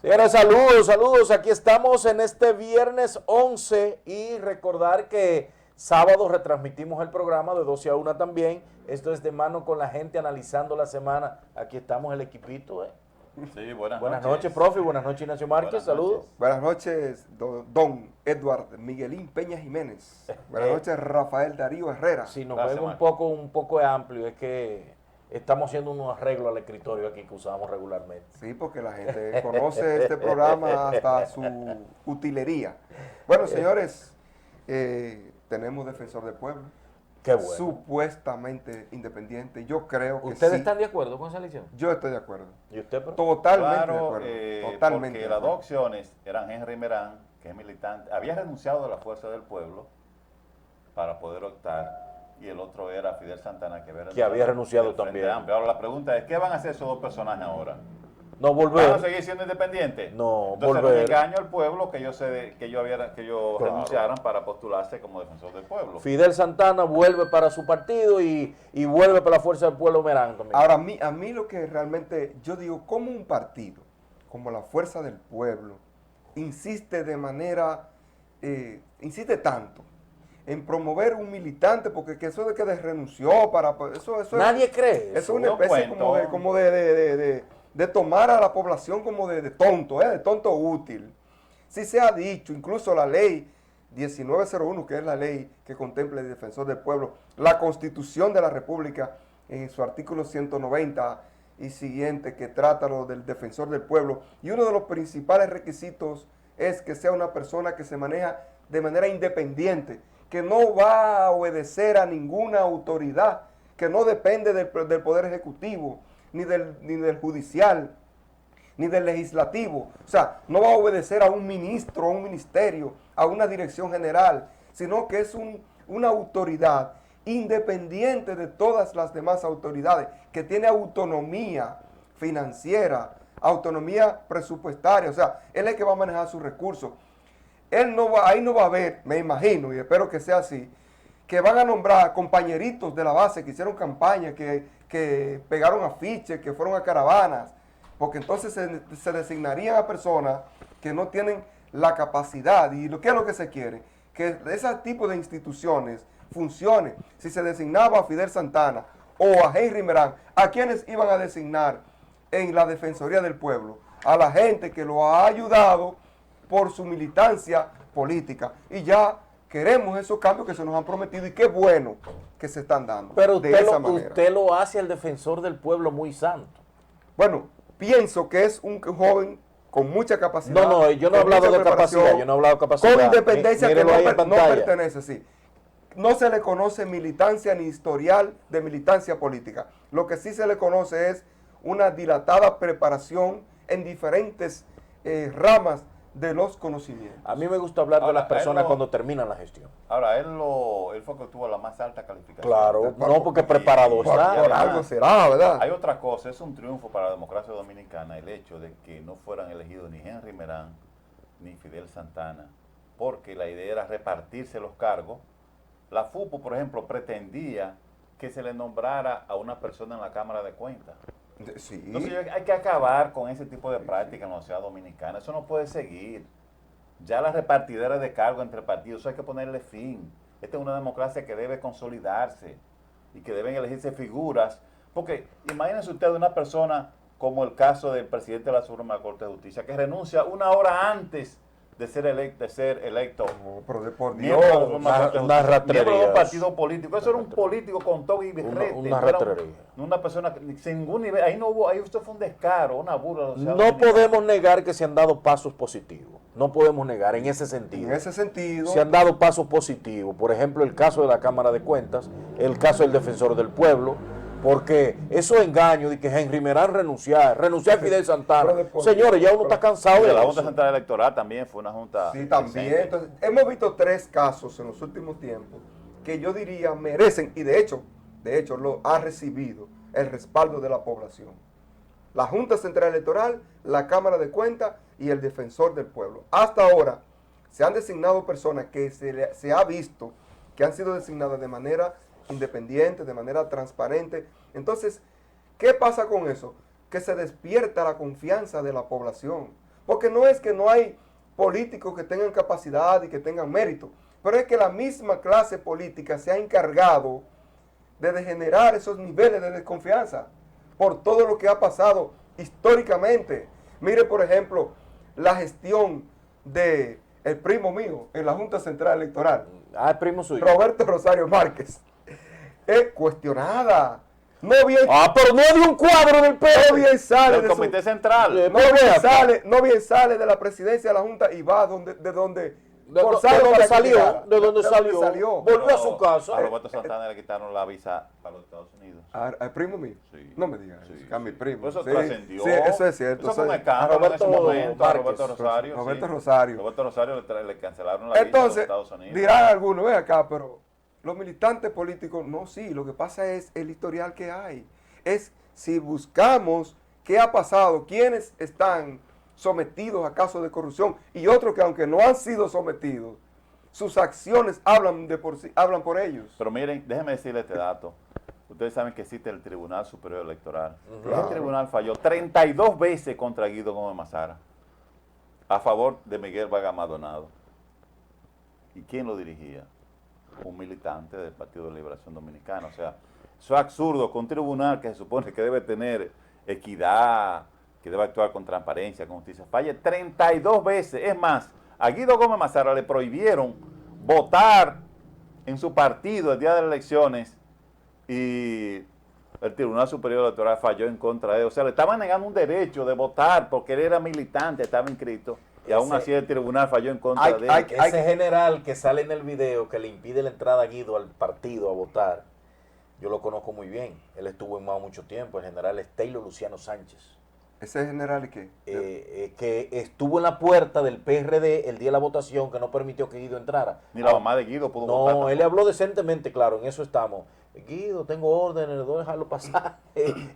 Señores, saludos, saludos. Aquí estamos en este viernes 11 y recordar que sábado retransmitimos el programa de 12 a 1 también. Esto es de mano con la gente analizando la semana. Aquí estamos el equipito. Sí, Buenas noches, profe. Buenas noches, Ignacio Márquez. Saludos. Buenas noches, don Edward Miguelín Peña Jiménez. Buenas noches, Rafael Darío Herrera. Si nos ven un poco amplio, es que estamos haciendo unos arreglos al escritorio aquí que usábamos regularmente. Sí, porque la gente conoce este programa hasta su utilería. Bueno, señores, tenemos Defensor del Pueblo. Qué bueno. Supuestamente independiente. Yo creo que ¿Ustedes sí. están de acuerdo con esa elección? Yo estoy de acuerdo. ¿Y usted, profe? Totalmente de Claro, acuerdo. Totalmente. porque de las acuerdo. dos opciones eran Henry Merán, que es militante, había renunciado a la Fuerza del Pueblo para poder optar, y el otro era Fidel Santana, que había renunciado del Frente también. Amplio. Ahora la pregunta es, ¿qué van a hacer esos dos personajes ahora? No, ¿Van a volver. seguir siendo independientes? No, Entonces era un volver. engaño al pueblo que ellos Claro. renunciaran para postularse como defensor del pueblo. Fidel Santana vuelve para su partido y vuelve para la Fuerza del Pueblo Merán también. Ahora, a mí lo que realmente, yo digo, como un partido, como la Fuerza del Pueblo, insiste insiste tanto en promover un militante, porque que eso de que renunció para, eso Nadie cree eso es eso. una especie como de tomar a la población como de tonto útil. Si se ha dicho, incluso la ley 1901, que es la ley que contempla el defensor del pueblo, la Constitución de la República, en su artículo 190 y siguiente, que trata lo del defensor del pueblo, y uno de los principales requisitos es que sea una persona que se maneja de manera independiente, que no va a obedecer a ninguna autoridad, que no depende del Poder Ejecutivo, ni del Judicial, ni del Legislativo. O sea, no va a obedecer a un ministro, a un ministerio, a una dirección general, sino que es una autoridad independiente de todas las demás autoridades, que tiene autonomía financiera, autonomía presupuestaria. O sea, él es el que va a manejar sus recursos. Ahí no va a haber, me imagino, y espero que sea así, que van a nombrar compañeritos de la base que hicieron campaña, que pegaron afiches, que fueron a caravanas, porque entonces se designarían a personas que no tienen la capacidad. ¿Y qué es lo que se quiere? Que ese tipo de instituciones funcione. Si se designaba a Fidel Santana o a Henry Merán, ¿a quiénes iban a designar en la Defensoría del Pueblo? A la gente que lo ha ayudado por su militancia política. Y ya queremos esos cambios que se nos han prometido, y qué bueno que se están dando. Pero de esa manera. usted lo hace al defensor del pueblo muy santo. Bueno, pienso que es un joven con mucha capacidad. No, yo no he hablado de capacidad, yo no he hablado de capacidad. Con independencia que Mírelo ahí en no pantalla. pertenece, sí. No se le conoce militancia ni historial de militancia política. Lo que sí se le conoce es una dilatada preparación en diferentes ramas de los conocimientos. A mí me gusta hablar de las personas cuando terminan la gestión. Ahora, él fue que tuvo la más alta calificación. Claro, no porque preparado está. Por algo será, ¿verdad? Hay otra cosa, es un triunfo para la democracia dominicana el hecho de que no fueran elegidos ni Henry Merán ni Fidel Santana, porque la idea era repartirse los cargos. La FUPO, por ejemplo, pretendía que se le nombrara a una persona en la Cámara de Cuentas. Sí. Entonces hay que acabar con ese tipo de práctica en la sociedad dominicana. Eso no puede seguir. Ya la repartidera de cargos entre partidos, eso hay que ponerle fin. Esta es una democracia que debe consolidarse y que deben elegirse figuras. Porque imagínense ustedes una persona como el caso del presidente de la Suprema Corte de Justicia, que renuncia una hora antes de ser electo. No, pero por Dios. Miembro de la Suprema Corte de Una Justicia, ratrería. miembro de un partido político. Eso era un político con todo y birrete. Una no era ratrería. una persona sin ningún nivel. Ahí usted fue un descaro, una burla. No podemos negar que se han dado pasos positivos. No podemos negar en ese sentido. En ese sentido, Se han dado pasos positivos. Por ejemplo, el caso de la Cámara de Cuentas, el caso del Defensor del Pueblo, porque esos engaños de que Henry Merán renunciar a Fidel Santana. Señores, ya uno está cansado de la Junta eso. Central Electoral también fue una junta. sí, también. decente. Entonces, hemos visto 3 casos en los últimos tiempos que yo diría merecen, y de hecho lo ha recibido el respaldo de la población. La Junta Central Electoral, la Cámara de Cuentas y el Defensor del Pueblo. Hasta ahora se han designado personas que se ha visto que han sido designadas de manera independiente, de manera transparente. Entonces, ¿qué pasa con eso? Que se despierta la confianza de la población. Porque no es que no hay políticos que tengan capacidad y que tengan mérito, pero es que la misma clase política se ha encargado de degenerar esos niveles de desconfianza por todo lo que ha pasado históricamente. Mire, por ejemplo, la gestión de el primo mío en la Junta Central Electoral, Ah, el primo suyo. Roberto Rosario Márquez, es cuestionada. No bien, Pero no es de un cuadro del no PRD. bien sale Del de su- Comité Central. no bien sale de la presidencia de la Junta y va de donde ¿De forzado dónde para que salió? llegara. ¿De dónde salió? salió? Volvió a su casa. A Roberto Santana le quitaron la visa para los Estados Unidos. ¿Al primo mío? Sí. No me digas Sí, eso, a mi sí. primo. Pues eso Sí, trascendió. sí, eso es cierto. Eso fue un es- escándalo a Roberto en ese momento. A Márquez. Roberto Rosario. Roberto sí. Rosario. Roberto Rosario le cancelaron la visa a los Entonces, Estados Unidos. dirán algunos, ven acá, pero los militantes políticos, no, sí, lo que pasa es el historial que hay. Es si buscamos qué ha pasado, quiénes están sometidos a casos de corrupción y otros que aunque no han sido sometidos, sus acciones hablan de por sí, hablan por ellos. Pero miren, déjenme decirle este dato. Ustedes saben que existe el Tribunal Superior Electoral. Claro. Ese tribunal falló 32 veces contra Guido Gómez Mazara a favor de Miguel Vargas Maldonado. ¿Y quién lo dirigía? Un militante del Partido de Liberación Dominicana. O sea, eso es absurdo que un tribunal que se supone que debe tener equidad, que debe actuar con transparencia, con justicia, falle 32 veces. Es más, a Guido Gómez Mazara le prohibieron votar en su partido el día de las elecciones y el Tribunal Superior Electoral falló en contra de él. O sea, le estaban negando un derecho de votar porque él era militante, estaba inscrito, y aún así el tribunal falló en contra de él. Ese general que sale en el video que le impide la entrada a Guido al partido a votar, yo lo conozco muy bien. Él estuvo en Mao mucho tiempo. El general es Taylor Luciano Sánchez. ¿Ese general y qué? Que estuvo en la puerta del PRD el día de la votación, que no permitió que Guido entrara. Ni la mamá de Guido pudo votar. No, él le habló decentemente, claro, en eso estamos. Guido, tengo órdenes, no dejarlo pasar.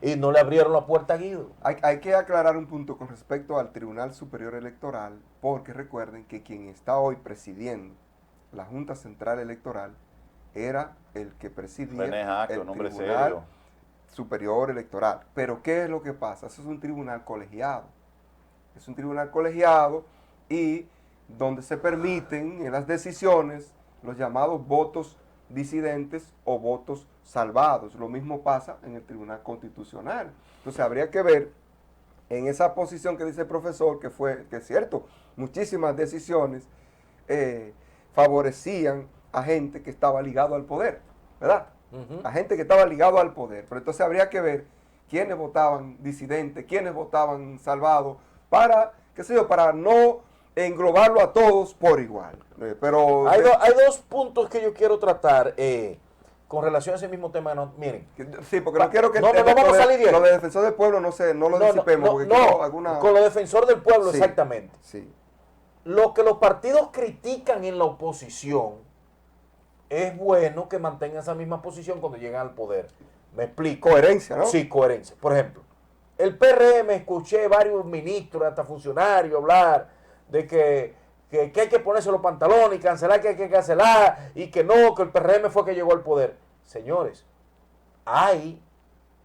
Y no le abrieron la puerta a Guido. Hay que aclarar un punto con respecto al Tribunal Superior Electoral, porque recuerden que quien está hoy presidiendo la Junta Central Electoral era el que presidía René Jaque, el un hombre Tribunal serio. Superior Electoral. Pero ¿qué es lo que pasa? Eso es un tribunal colegiado. Es un tribunal colegiado y donde se permiten en las decisiones los llamados votos disidentes o votos salvados. Lo mismo pasa en el Tribunal Constitucional. Entonces habría que ver en esa posición que dice el profesor, que es cierto, muchísimas decisiones favorecían a gente que estaba ligado al poder, ¿verdad? A gente que estaba ligado al poder. Pero entonces habría que ver quiénes votaban disidentes, quiénes votaban salvados, para, qué sé yo, para no englobarlo a todos por igual. Pero Hay dos puntos que yo quiero tratar con relación a ese mismo tema. No, miren, sí, porque no quiero que no vamos a salir de ahí. lo de defensor del pueblo no lo disipemos, porque quiero alguna... con los defensores del pueblo, Sí, exactamente. Sí. Lo que los partidos critican en la oposición, es bueno que mantengan esa misma posición cuando llegan al poder. Me explico. Coherencia, ¿no? Sí, coherencia. Por ejemplo, el PRM, escuché varios ministros, hasta funcionarios, hablar de que hay que ponerse los pantalones y cancelar, que hay que cancelar, y que no, que el PRM fue que llegó al poder. Señores, hay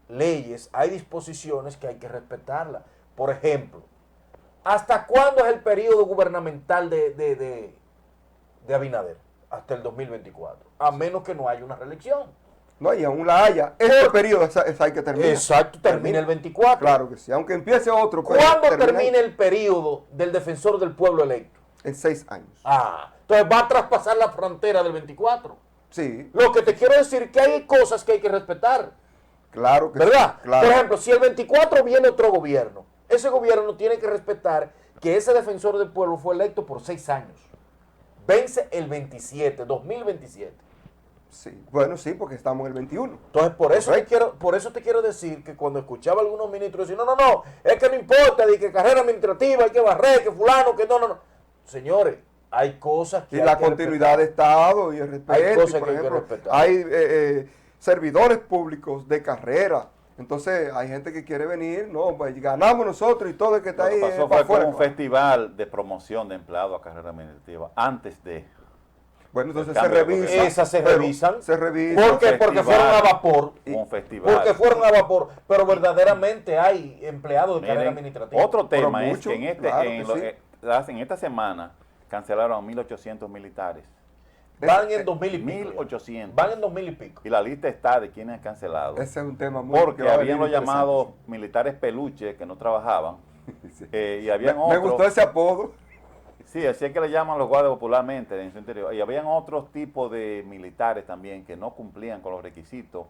leyes, hay disposiciones que hay que respetarlas. Por ejemplo, ¿hasta cuándo es el periodo gubernamental de Abinader? Hasta el 2024, a menos que no haya una reelección. No, y aún la haya. Este periodo es hay que terminar. Exacto, termina el 24. Claro que sí, aunque empiece otro. pues, ¿Cuándo termina el periodo del defensor del pueblo electo? En 6 años. Entonces va a traspasar la frontera del 24. Sí, Lo que te quiero decir es que hay cosas que hay que respetar, claro que ¿verdad? sí. Claro. Por ejemplo, si el 24 viene otro gobierno, ese gobierno tiene que respetar que ese defensor del pueblo fue electo por 6 años. Vence el 2027. Sí, bueno, sí, porque estamos en el 21. Entonces, por eso te quiero decir que cuando escuchaba a algunos ministros decir, no, es que no importa, de que carrera administrativa, hay que barrer, que fulano, que no. Señores, hay cosas que Y hay la que continuidad de Estado y el respeto. Hay cosas y, por que hay que ejemplo, respetar. hay servidores públicos de carrera. Entonces, hay gente que quiere venir, no, pues ganamos nosotros y todo el que está Lo que ahí. pasó para fue como afuera. un festival de promoción de empleados a carrera administrativa antes de... Bueno, entonces El se cambio de revisa. gobierno. Esas se pero revisan. Se revisa. ¿Por qué? Porque fueron a vapor. Un festival. Porque fueron a vapor. Pero verdaderamente hay empleados de Miren, carrera administrativa. otro tema Pero es mucho, que en, claro que sí. en esta semana cancelaron a 1.800 militares. Van en 2000 y pico. 1.800. Van en 2000 y pico. Y la lista está de quienes han cancelado. Ese es un tema muy Porque que va a habían los venir llamados interesante. militares peluches que no trabajaban. Sí. Y habían Me otros. gustó ese apodo. Sí, así es que le llaman los guardias popularmente en su interior. Y habían otros tipos de militares también que no cumplían con los requisitos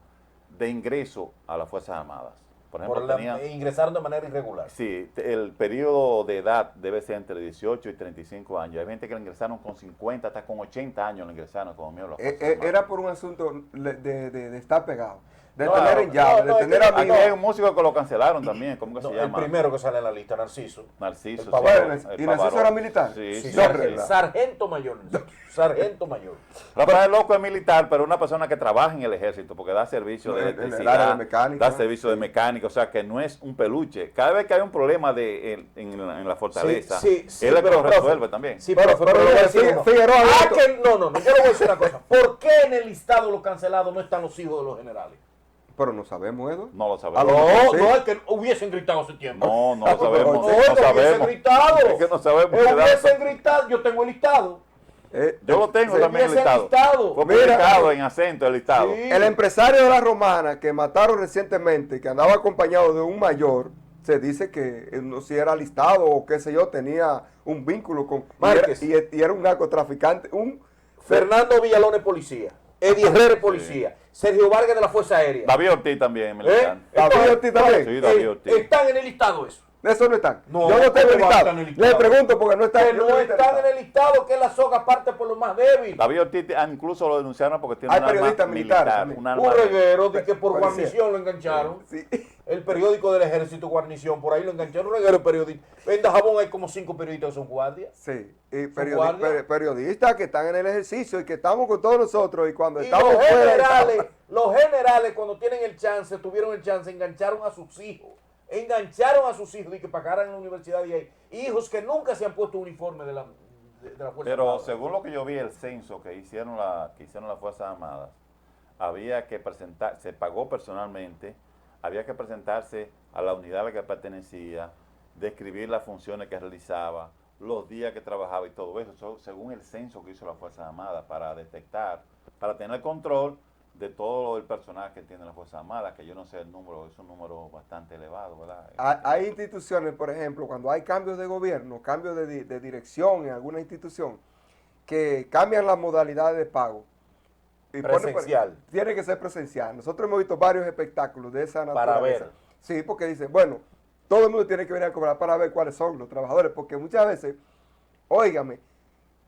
de ingreso a las Fuerzas Armadas. Por ejemplo, Ingresaron de manera irregular. sí, el periodo de edad debe ser entre 18 y 35 años. Hay gente que le ingresaron con 50, hasta con 80 años le ingresaron como miembro de las Fuerzas Armadas. Era por un asunto de estar pegado. De No, tener en llave, no, de tener Aquí amigos. hay un músico que lo cancelaron también, ¿cómo que No, se el llama? primero que sale en la lista, Narciso. Narciso. El Pavarón. sí, el ¿Y Narciso Pavarón. era militar? Sí, Sí, sí, no, sí. ¿verdad? Sargento mayor. Sargento mayor. Rafael Loco es militar, pero una persona que trabaja en el ejército, porque da servicio de En el área electricidad, de mecánica. da servicio de mecánica, o sea que no es un peluche. Cada vez que hay un problema en la fortaleza, Sí, él es que pero, lo profe, resuelve también. Sí, profe, pero le voy a decir uno. Figueroa, No, yo le voy a decir una cosa. ¿Por qué en el listado de los cancelados no están los hijos de los generales? Pero no sabemos, Edo. No lo A sabemos. lo No, mejor sí. no es que hubiesen gritado hace tiempo. No, no lo sabemos. No, No que hubiesen sabemos. gritado. Es que no sabemos. qué Hubiesen gritado. Yo tengo el listado. Yo lo tengo Se también hubiesen listado. listado. Fue Mira. publicado en acento el listado. Sí. El empresario de la Romana que mataron recientemente, que andaba acompañado de un mayor, se dice que no si era listado o qué sé yo, tenía un vínculo con Márquez. y era un narcotraficante, Fernando Villalón es policía. Eddie Herrera es policía. Sergio Vargas de la Fuerza Aérea. David Ortiz también, militar. David Ortiz también. Sí, David Ortiz. Están en el listado eso. Eso no está. No, Yo no tengo ¿cómo va a listado. estar en el listado? Le pregunto porque no está. Que no están en el listado, que es la soga parte por lo más débil. David Ortiz incluso lo denunciaron porque tiene Hay un arma periodistas militares militar. también. Un arma Un de- reguero de que por Policía. guarnición lo engancharon. Sí. El periódico del ejército guarnición, por ahí lo engancharon. Un reguero de periodistas. En Dajabón hay como 5 periodistas que son guardias. Sí, y guardias? periodistas que están en el ejercicio y que estamos con todos nosotros y cuando Y estamos los generales cuando tienen el chance, tuvieron el chance, engancharon a sus hijos. Engancharon a sus hijos y que pagaran en la universidad y hay hijos que nunca se han puesto uniforme de la Fuerza Pero Armada. según lo que yo vi, el censo que hicieron las Fuerzas Armadas, había que presentar, se pagó personalmente, había que presentarse a la unidad a la que pertenecía, describir las funciones que realizaba, los días que trabajaba y todo eso, según el censo que hizo las Fuerzas Armadas, para detectar, para tener control de todo el personal que tiene las Fuerzas Armadas, que yo no sé el número, es un número bastante elevado, ¿verdad? Hay instituciones, por ejemplo, cuando hay cambios de gobierno, cambios de dirección en alguna institución, que cambian las modalidades de pago. Y Presencial. Tiene que ser presencial. Nosotros hemos visto varios espectáculos de esa Para naturaleza. ver. Sí, porque dicen, bueno, todo el mundo tiene que venir a cobrar para ver cuáles son los trabajadores, porque muchas veces, óigame,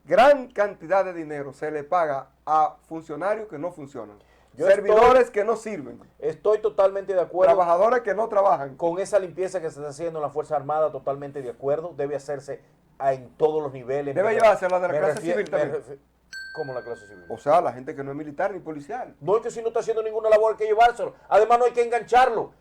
gran cantidad de dinero se le paga a funcionarios que no funcionan. Yo Servidores que no sirven. Estoy totalmente de acuerdo Trabajadores que no trabajan. con esa limpieza que se está haciendo en la Fuerza Armada, totalmente de acuerdo. Debe hacerse en todos los niveles. Debe llevarse a la de la clase civil también. ¿Cómo la clase civil? O sea, la gente que no es militar ni policial. No es que si no está haciendo ninguna labor hay que llevárselo. Además no hay que engancharlo.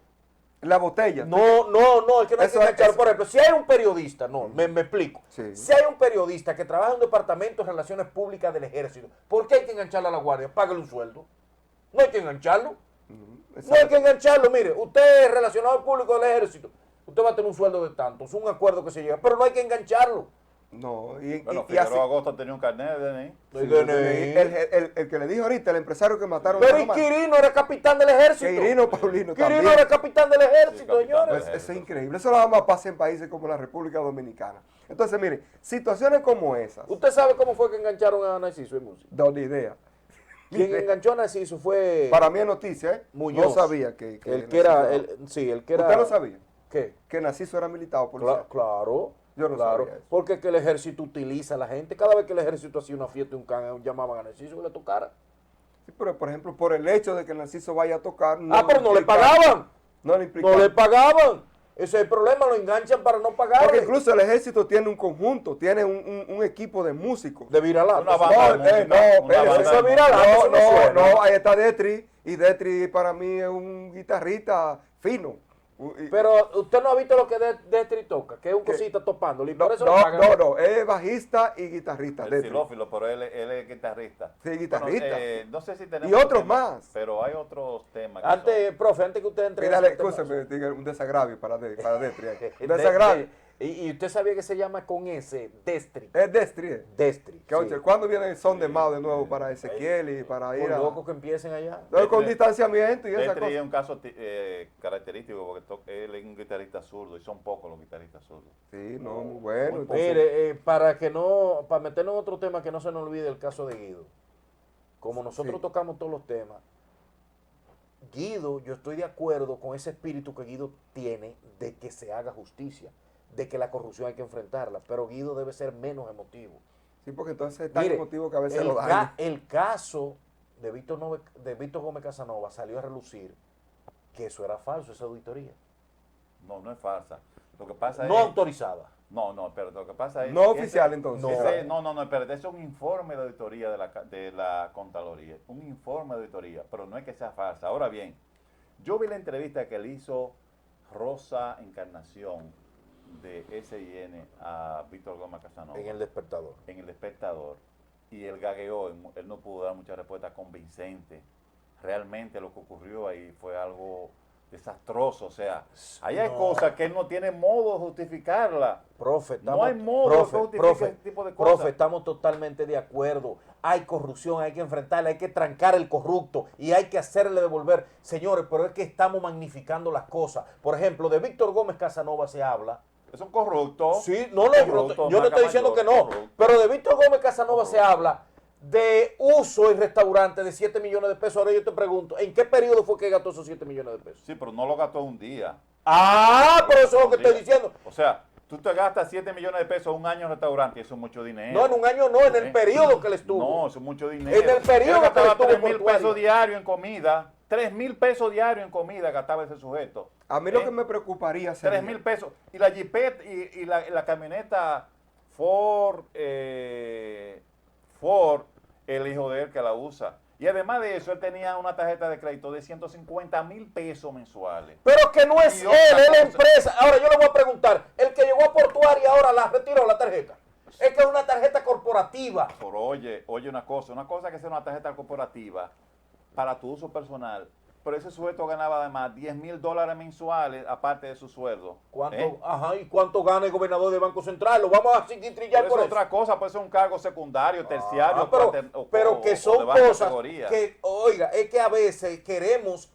La botella. No, es que no hay Eso que es- engancharlo. eso- Por ejemplo, si hay un periodista, me explico. Sí. Si hay un periodista que trabaja en un departamento de relaciones públicas del ejército, ¿por qué hay que engancharlo a la guardia? Págale un sueldo. No hay que engancharlo. No hay que engancharlo. Mire, usted es relacionado público del ejército. Usted va a tener un sueldo de tanto. Es un acuerdo que se llega. Pero no hay que engancharlo. No, Bueno, y así. Figueroa Agosto tenía un carnet de DNI. Sí, DNI. el que le dijo ahorita, el empresario que mataron Pero a y Román. Quirino era capitán del ejército. Quirino Paulino Quirino también. era capitán del ejército, Sí, capitán señores. del Eso es increíble. Eso nada más pasa en países como la República Dominicana. Entonces, mire, situaciones como esas. ¿Usted sabe cómo fue que engancharon a Narciso en música? No, ni idea. Quien enganchó a Narciso fue Para mí es noticia, ¿eh? Muñoz. No sabía que el que era, Narciso- el que era. ¿Usted lo sabía? ¿Qué? Que Narciso era militar o policía. Claro. Yo no claro, sabía eso. porque es que el ejército utiliza a la gente. Cada vez que el ejército hacía una fiesta, un can, llamaban a Narciso que le tocara. Sí, pero por ejemplo, por el hecho de que Narciso vaya a tocar. Pero no le implica- pagaban. No le implica. No le pagaban. Ese es el problema, lo enganchan para no Porque pagarle. incluso el ejército tiene un conjunto, tiene un equipo de músicos. De viralata. Una banda de música, una espérese, banda eso de es viral, música. eso no suena. ahí está Detri, y Detri para mí es un guitarrista fino. Pero usted no ha visto lo que Destri toca, que es un cosita topándolo. Y por eso lo No, pagan. no, es bajista y guitarrista. El Destri. xilófilo, pero él es guitarrista. Sí, guitarrista. Bueno, no sé si tenemos... Y otros temas, más. Pero hay otros temas. Que Antes, profe, antes que usted entre... Mírale, en ese tema- escúchame, diga, un desagravio para Destri. Un desagravio. Y usted sabía que se llama con ese, Destri. Es Destri. Destri. Que, sí. ¿Cuándo viene el son de Mao de nuevo para Ezequiel y para ir Por a... loco que empiecen allá. No, con distanciamiento y esa Destri es cosa. un caso característico porque él es un guitarrista zurdo y son pocos los guitarristas zurdos. Sí, no, muy bueno. Muy Entonces, Mire, para meternos en otro tema que no se nos olvide el caso de Guido. Como nosotros Sí. tocamos todos los temas, Guido, yo estoy de acuerdo con ese espíritu que Guido tiene de que se haga justicia, de que la corrupción hay que enfrentarla, pero Guido debe ser menos emotivo. sí, porque entonces es tan Mire, emotivo que a veces el, lo daña. el caso de Víctor Gómez Casanova salió a relucir que eso era falso, esa auditoría. No, no es falsa. Lo que pasa No es... autorizada. No, pero lo que pasa es... No que oficial, entonces. No, espérate, es un informe de auditoría de la Contraloría. Un informe de auditoría, pero no es que sea falsa. Ahora bien, yo vi la entrevista que le hizo Rosa Encarnación de SIN a Víctor Gómez Casanova En el despertador. en El Espectador, y él gagueó, él no pudo dar muchas respuestas convincentes. Realmente lo que ocurrió ahí fue algo desastroso, o sea, ahí hay No. cosas que él no tiene modo de justificarla. Profe, No hay modo que justifique ese tipo de cosas. profe, estamos totalmente de acuerdo. Hay corrupción, hay que enfrentarla, hay que trancar el corrupto y hay que hacerle devolver. Señores, pero es que estamos magnificando las cosas. Por ejemplo, de Víctor Gómez Casanova se habla. Es un corrupto. Sí, no, Corrupto, yo no estoy diciendo que no. corrupto. Pero de Víctor Gómez Casanova se habla de uso en restaurantes de 7 millones de pesos. Ahora yo te pregunto, ¿en qué periodo fue que gastó esos 7 millones de pesos? Sí, pero no lo gastó un día. Ah, pero eso es lo que estoy diciendo. O sea, tú te gastas 7 millones de pesos un año en restaurante y eso es mucho dinero. No, en un año no, en el periodo que él estuvo. No, eso es mucho dinero. En el periodo Él gastaba que él estuvo en 3,000 Portuario. pesos diarios en comida. 3,000 pesos diarios en comida gastaba ese sujeto. A mí lo que me preocuparía sería... 3,000 pesos. Y la Jeepet y la camioneta Ford, el hijo de él que la usa. Y además de eso, él tenía una tarjeta de crédito de 150,000 pesos mensuales. Pero que no es Y él, otra es la cosa. empresa. Ahora yo le voy a preguntar, el que llegó a Portuaria ahora la retiró la tarjeta. Es que es una tarjeta corporativa. Pero oye una cosa que sea una tarjeta corporativa para tu uso personal. Pero ese sujeto ganaba además $10,000 mensuales aparte de su sueldo. ¿Cuánto, ajá, ¿y cuánto gana el gobernador del Banco Central? Lo vamos a seguir trillar Pero por es eso. otra cosa, puede ser un cargo secundario, terciario, pero que o son de baja cosas categoría. que, oiga, es que a veces queremos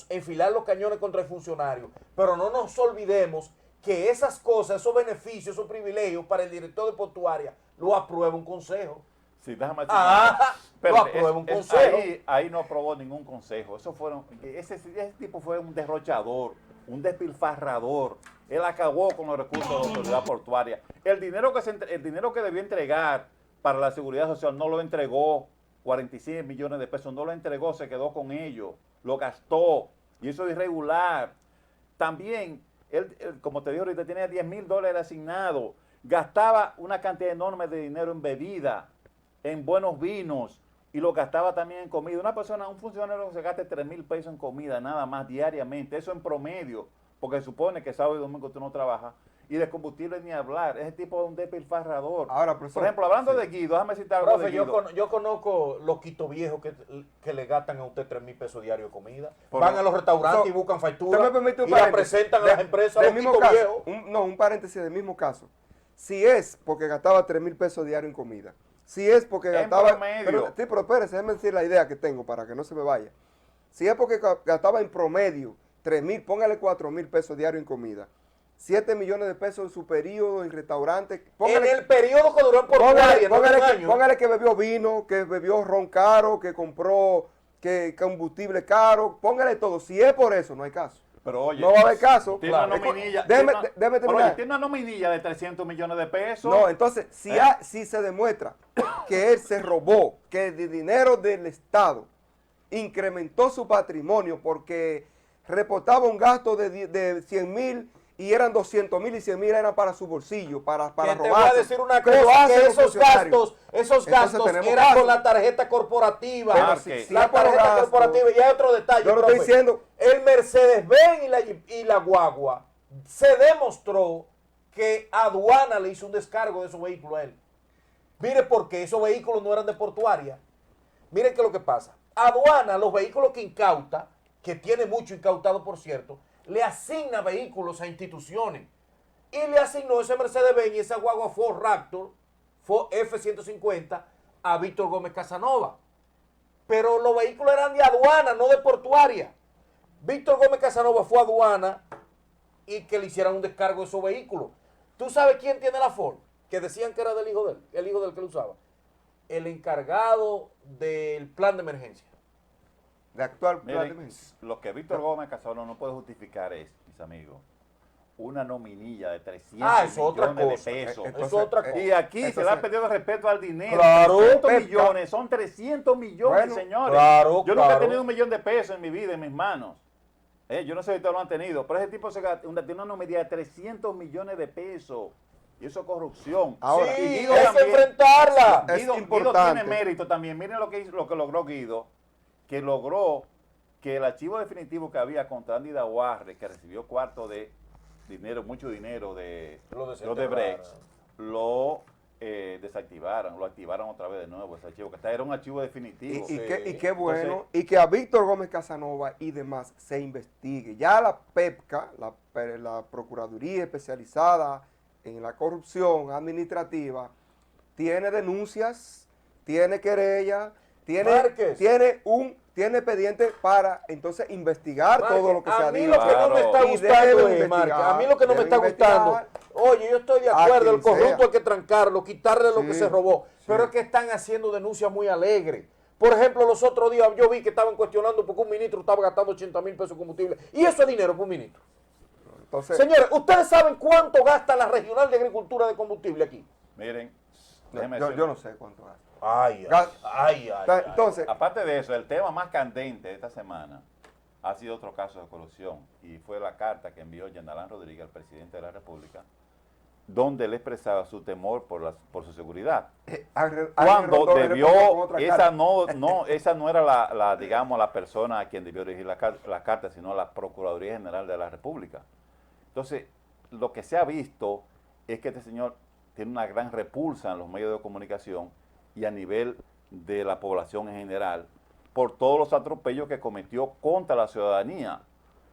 enfilar los cañones contra el funcionario, pero no nos olvidemos que esas cosas, esos beneficios, esos privilegios para el director de Portuaria lo aprueba un consejo. Sí, déjame decir. Ah, Pero lo aprueba un consejo. ahí no aprobó ningún consejo. Ese tipo fue un derrochador, un despilfarrador. Él acabó con los recursos de la autoridad portuaria. El dinero que debió entregar para la seguridad social no lo entregó. 46 millones de pesos no lo entregó, se quedó con ellos, lo gastó. Y eso es irregular. También, él, como te digo ahorita, tenía $10,000 asignados. Gastaba una cantidad enorme de dinero en bebida, en buenos vinos, y lo gastaba también en comida. Un funcionario que se gaste 3,000 pesos en comida nada más diariamente, eso en promedio, porque se supone que sábado y domingo tú no trabajas, y de combustible ni hablar. Ese tipo es un despilfarrador. Ahora, profesor, por ejemplo, hablando de Guido, déjame citar algo Profe, de Guido. yo conozco loquitos viejos que le gastan a usted 3,000 pesos diarios de comida. Por Van lo- a los restaurantes So, y buscan ¿usted facturas me permite un y la paréntesis? presentan a las empresas del mismo loquitos caso, viejos. un paréntesis del mismo caso. Si es porque gastaba 3,000 pesos diario en comida, si es porque En gastaba... promedio. Pero espérese, déjeme decir la idea que tengo para que no se me vaya. Si es porque gastaba en promedio 3,000, póngale 4,000 pesos diario en comida. 7 millones de pesos en su periodo en restaurantes. En el periodo que duró en Portuaria, no en un año. Póngale que bebió vino, que bebió ron caro, que compró combustible caro. Póngale todo. Si es por eso, no hay caso. Pero oye, No va a haber caso. tiene Claro. una nominilla. Déjeme Pero, terminar. oye, tiene una nominilla de 300 millones de pesos. No, entonces, si se demuestra que él se robó, que el dinero del Estado incrementó su patrimonio porque reportaba un gasto de 100,000 y eran 200,000 y 100,000 eran para su bolsillo, para Que te voy a robarse. decir una Que lo cosa, hacen que los funcionarios. esos Entonces gastos tenemos eran casos. con la tarjeta corporativa. Pero Marque. si La es por tarjeta gasto, corporativa. Y hay otro detalle, yo no profe. estoy diciendo. El Mercedes-Benz y la guagua se demostró que aduana le hizo un descargo de esos vehículos a él. Mire por qué esos vehículos no eran de portuaria. Miren qué es lo que pasa. Aduana, los vehículos que incauta, que tiene mucho incautado por cierto, le asigna vehículos a instituciones. Y le asignó ese Mercedes-Benz y esa guagua Ford Raptor, Ford F-150, a Víctor Gómez Casanova. Pero los vehículos eran de aduana, no de portuaria. Víctor Gómez Casanova fue a aduana y que le hicieran un descargo de esos vehículos. ¿Tú sabes quién tiene la Ford? Que decían que era del hijo de él, el hijo del que lo usaba. El encargado del plan de emergencia. De actual plan de Miren, emergencia. lo que Víctor Gómez Casanova no puede justificar es, mis amigos, una nominilla de 300 Ah, eso es otra millones cosa. de pesos. Eso es otra cosa. Y aquí se le ha entonces- perdido respeto al dinero. Claro. 300 Pepca. millones, son 300 millones, Bueno, señores. claro, Yo nunca he claro. tenido 1 millón de pesos en mi vida, en mis manos. Yo no sé si ustedes lo han tenido, pero ese tipo tiene una medida de 300 millones de pesos. Y eso es corrupción. Ahora, sí, y Guido hay que también- enfrentarla. Es Guido importante. tiene mérito también. Miren lo que logró Guido, que logró que el archivo definitivo que había contra Andy Daguarre, que recibió cuarto de dinero, mucho dinero de Lo los de desenterraron. Brecht, lo desactivaron, lo activaron otra vez de nuevo ese archivo, que era un archivo definitivo. Y Sí. qué bueno, Entonces- y que a Víctor Gómez Casanova y demás se investigue. Ya la PEPCA, la Procuraduría Especializada en la Corrupción Administrativa, tiene denuncias, tiene querella, Márquez. tiene expediente para entonces investigar Márquez, todo lo que se ha a mí dicho. lo que no me está Y gustando debe es, Márquez, a mí investigar, lo que no me debe está gustando, investigar. oye, yo estoy de A acuerdo, el quien corrupto sea. hay que trancarlo, quitarle lo Sí, que se robó, sí. pero es que están haciendo denuncias muy alegres. Por ejemplo, los otros días yo vi que estaban cuestionando porque un ministro estaba gastando 80,000 pesos en combustible. Y eso es dinero para un ministro. Entonces, Señores, ¿ustedes saben cuánto gasta la Regional de Agricultura de Combustible aquí? Miren, déjenme yo decir- no sé cuánto gasta. Ay, ay, Entonces, Aparte de eso, el tema más candente de esta semana ha sido otro caso de corrupción y fue la carta que envió Yanalán Rodríguez al presidente de la República, donde él expresaba su temor por su seguridad. Ángel Cuando Rondón le debió, respondió con otra esa carta. esa no era digamos, la persona a quien debió dirigir la carta, sino la Procuraduría General de la República. Entonces, lo que se ha visto es que este señor tiene una gran repulsa en los medios de comunicación y a nivel de la población en general por todos los atropellos que cometió contra la ciudadanía.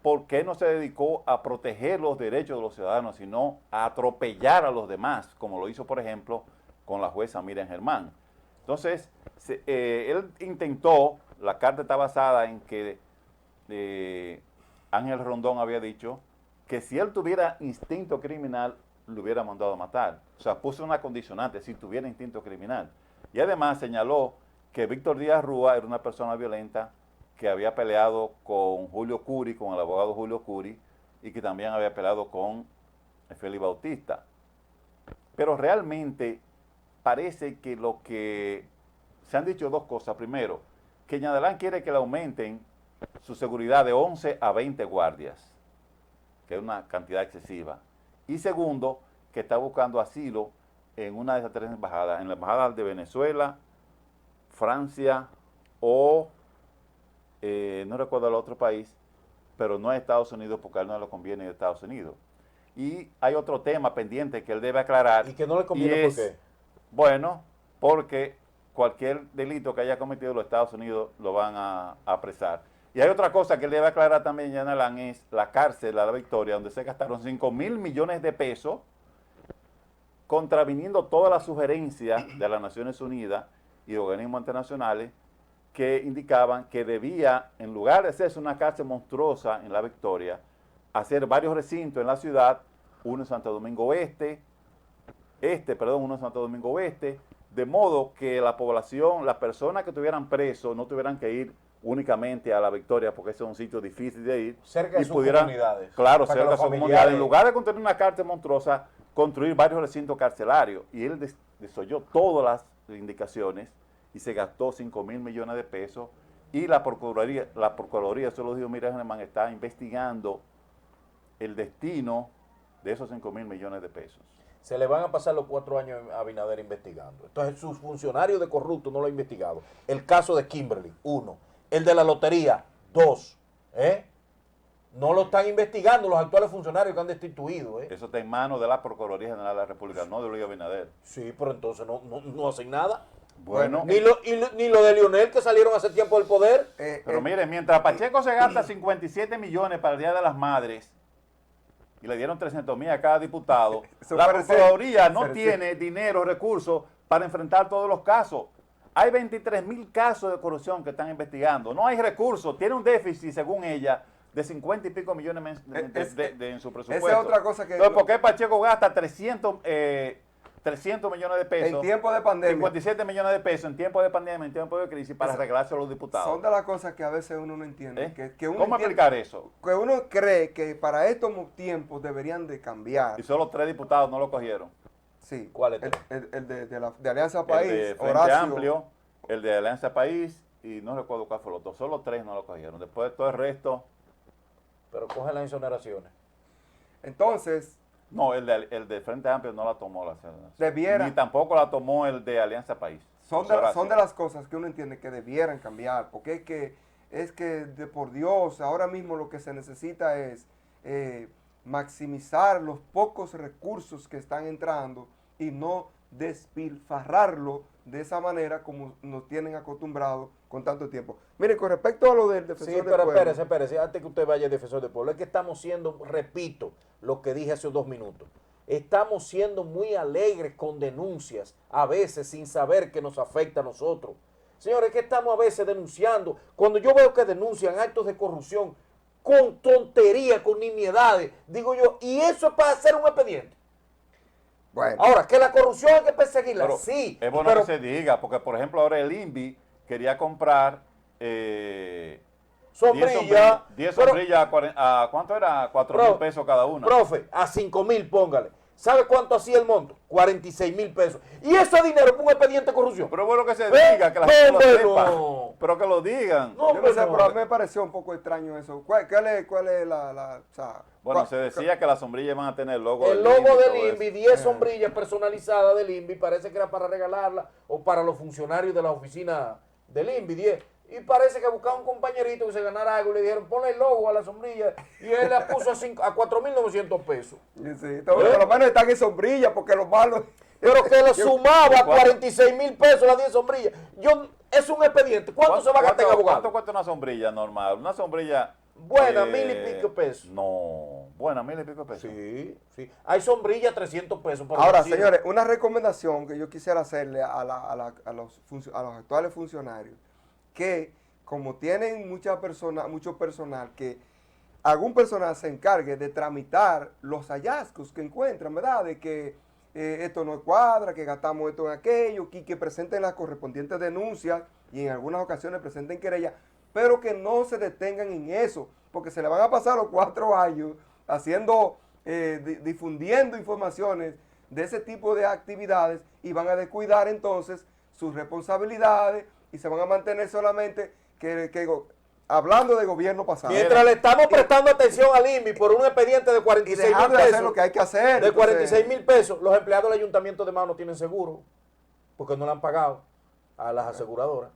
¿Por qué no se dedicó a proteger los derechos de los ciudadanos, sino a atropellar a los demás, como lo hizo, por ejemplo, con la jueza Miriam Germán? Entonces, él intentó, la carta está basada en que Ángel Rondón había dicho que si él tuviera instinto criminal, lo hubiera mandado a matar. O sea, puso una condicionante, si tuviera instinto criminal. Y además señaló que Víctor Díaz Rúa era una persona violenta que había peleado con Julio Curi, con el abogado Julio Curi, y que también había peleado con Félix Bautista. Pero realmente parece que lo que se han dicho dos cosas. Primero, que Yanalán quiere que le aumenten su seguridad de 11 a 20 guardias, que es una cantidad excesiva. Y segundo, que está buscando asilo en una de esas tres embajadas, en la embajada de Venezuela, Francia o no recuerdo el otro país, pero no es Estados Unidos porque a él no le conviene ir a Estados Unidos. Y hay otro tema pendiente que él debe aclarar. ¿Y que no le conviene y por qué? Bueno, porque cualquier delito que haya cometido los Estados Unidos lo van a apresar. Y hay otra cosa que él debe aclarar también, Yanalán, es la cárcel de la Victoria, donde se gastaron 5,000 millones de pesos, contraviniendo todas las sugerencias de las Naciones Unidas y de organismos internacionales que indicaban que debía, en lugar de hacerse una cárcel monstruosa en la Victoria, hacer varios recintos en la ciudad, uno en Santo Domingo Oeste, uno en Santo Domingo Oeste, de modo que la población, las personas que estuvieran presos no tuvieran que ir únicamente a la Victoria, porque ese es un sitio difícil de ir. Cerca de y sus pudieran, comunidades. claro, Para que cerca de los sus familiares- comunidades. En lugar de construir una cárcel monstruosa, construir varios recintos carcelarios. Y él desoyó todas las indicaciones y se gastó 5,000 millones de pesos. Y la Procuraduría, eso lo dijo Miriam Germán, está investigando el destino de esos 5.000 millones de pesos. Se le van a pasar los 4 años a Abinader investigando. Entonces, sus funcionarios de corrupto no lo han investigado. El caso de Kimberly, 1. El de la lotería, 2. No lo están investigando los actuales funcionarios que han destituido. Eso está en manos de la Procuraduría General de la República, no de Luis Abinader. Sí, pero entonces no hacen nada. Bueno, Ni lo de Lionel, que salieron hace tiempo del poder. pero miren, mientras Pacheco se gasta 57 millones para el Día de las Madres y le dieron 300,000 a cada diputado, la Procuraduría no tiene dinero, recursos para enfrentar todos los casos. Hay 23,000 casos de corrupción que están investigando. No hay recursos, tiene un déficit, según ella, de 50 y pico millones en su presupuesto. Esa es otra cosa que... Entonces, ¿por qué Pacheco gasta 300 millones de pesos? En tiempo de pandemia. 57 millones de pesos en tiempo de pandemia, en tiempo de crisis, para arreglarse a los diputados. Son de las cosas que a veces uno no entiende. ¿Cómo explicar eso? Que uno cree que para estos tiempos deberían de cambiar. Y solo 3 diputados no lo cogieron. Sí. ¿Cuál es? El de Alianza País, El de Frente Horacio Amplio, el de Alianza País, y no recuerdo cuál fue el otro. Solo 3 no lo cogieron. Después de todo el resto... Pero cogen las exoneraciones. Entonces... No, el de Frente Amplio no la tomó la exoneración. Debiera... Ni tampoco la tomó el de Alianza País. Son de las cosas que uno entiende que debieran cambiar, porque es que de por Dios, ahora mismo lo que se necesita es maximizar los pocos recursos que están entrando y no despilfarrarlo de esa manera como nos tienen acostumbrados con tanto tiempo. Mire, con respecto a lo del defensor del pueblo... Espérese, antes que usted vaya al defensor del pueblo, es que estamos siendo, repito, lo que dije hace 2 minutos, estamos siendo muy alegres con denuncias, a veces sin saber que nos afecta a nosotros. Señores, es que estamos a veces denunciando, cuando yo veo que denuncian actos de corrupción con tonterías, con nimiedades, digo yo, y eso es para hacer un expediente. Bueno. Ahora, que la corrupción hay que perseguirla, Pero sí. es bueno que se diga, porque por ejemplo ahora el INVI quería comprar 10 sombrillas a ¿cuánto era? 4,000 pesos cada una. Profe, a 5,000 póngale. ¿Sabe cuánto hacía el monto? 46,000 pesos. Y ese dinero es un expediente de corrupción. Pero es bueno que se diga, que la gente lo sepa. No. Pero que lo digan. No, Yo no sé, pero a mí me pareció un poco extraño eso. ¿Cuál es la o sea, Bueno, se decía que las sombrillas van a tener el logo el logo del INVI, 10 sombrillas personalizadas del INVI, parece que era para regalarla o para los funcionarios de la oficina del INVI, 10. Y parece que buscaba un compañerito que se ganara algo y le dijeron, ponle el logo a la sombrilla. Y él la puso a 4,900 pesos. Sí, por lo menos están en sombrilla porque los malos... Pero que le sumaba a 46,000 pesos las 10 sombrillas. Es un expediente. ¿Cuánto se va a gastar en abogado? ¿Cuánto cuesta una sombrilla normal? Una sombrilla... Buena, 1,000 y pico pesos. No, buena, 1,000 y pico pesos. Sí, sí. Hay sombrillas 300 pesos. Ahora, señores, una recomendación que yo quisiera hacerle a los actuales funcionarios, que como tienen mucho personal, que algún personal se encargue de tramitar los hallazgos que encuentran, ¿verdad? De que esto no cuadra, que gastamos esto en aquello, que presenten las correspondientes denuncias y en algunas ocasiones presenten querellas, pero que no se detengan en eso, porque se le van a pasar los 4 años haciendo, difundiendo informaciones de ese tipo de actividades y van a descuidar entonces sus responsabilidades y se van a mantener solamente hablando de gobierno pasado. Mientras le estamos prestando atención al INVI por un expediente de 46,000 pesos, hacer lo que hay que hacer. de 46,000 pesos, los empleados del ayuntamiento de Mao no tienen seguro porque no le han pagado a las aseguradoras.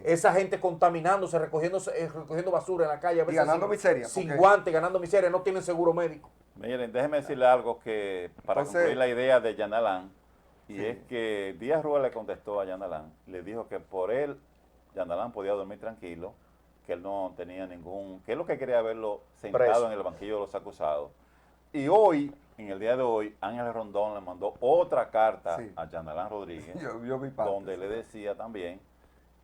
Esa gente contaminándose, recogiendo basura en la calle, a veces ganando miseria. Sin guante, ganando miseria, no tienen seguro médico. Miren, déjeme decirle algo que para concluir la idea de Yanalán, y es que Díaz Rúa le contestó a Yanalán, le dijo que por él Yanalán podía dormir tranquilo, que él no tenía que él lo que quería verlo sentado preso en el banquillo de los acusados. Y hoy, en el día de hoy, Ángel Rondón le mandó otra carta a Yanalán Rodríguez, yo vi parte, donde le decía también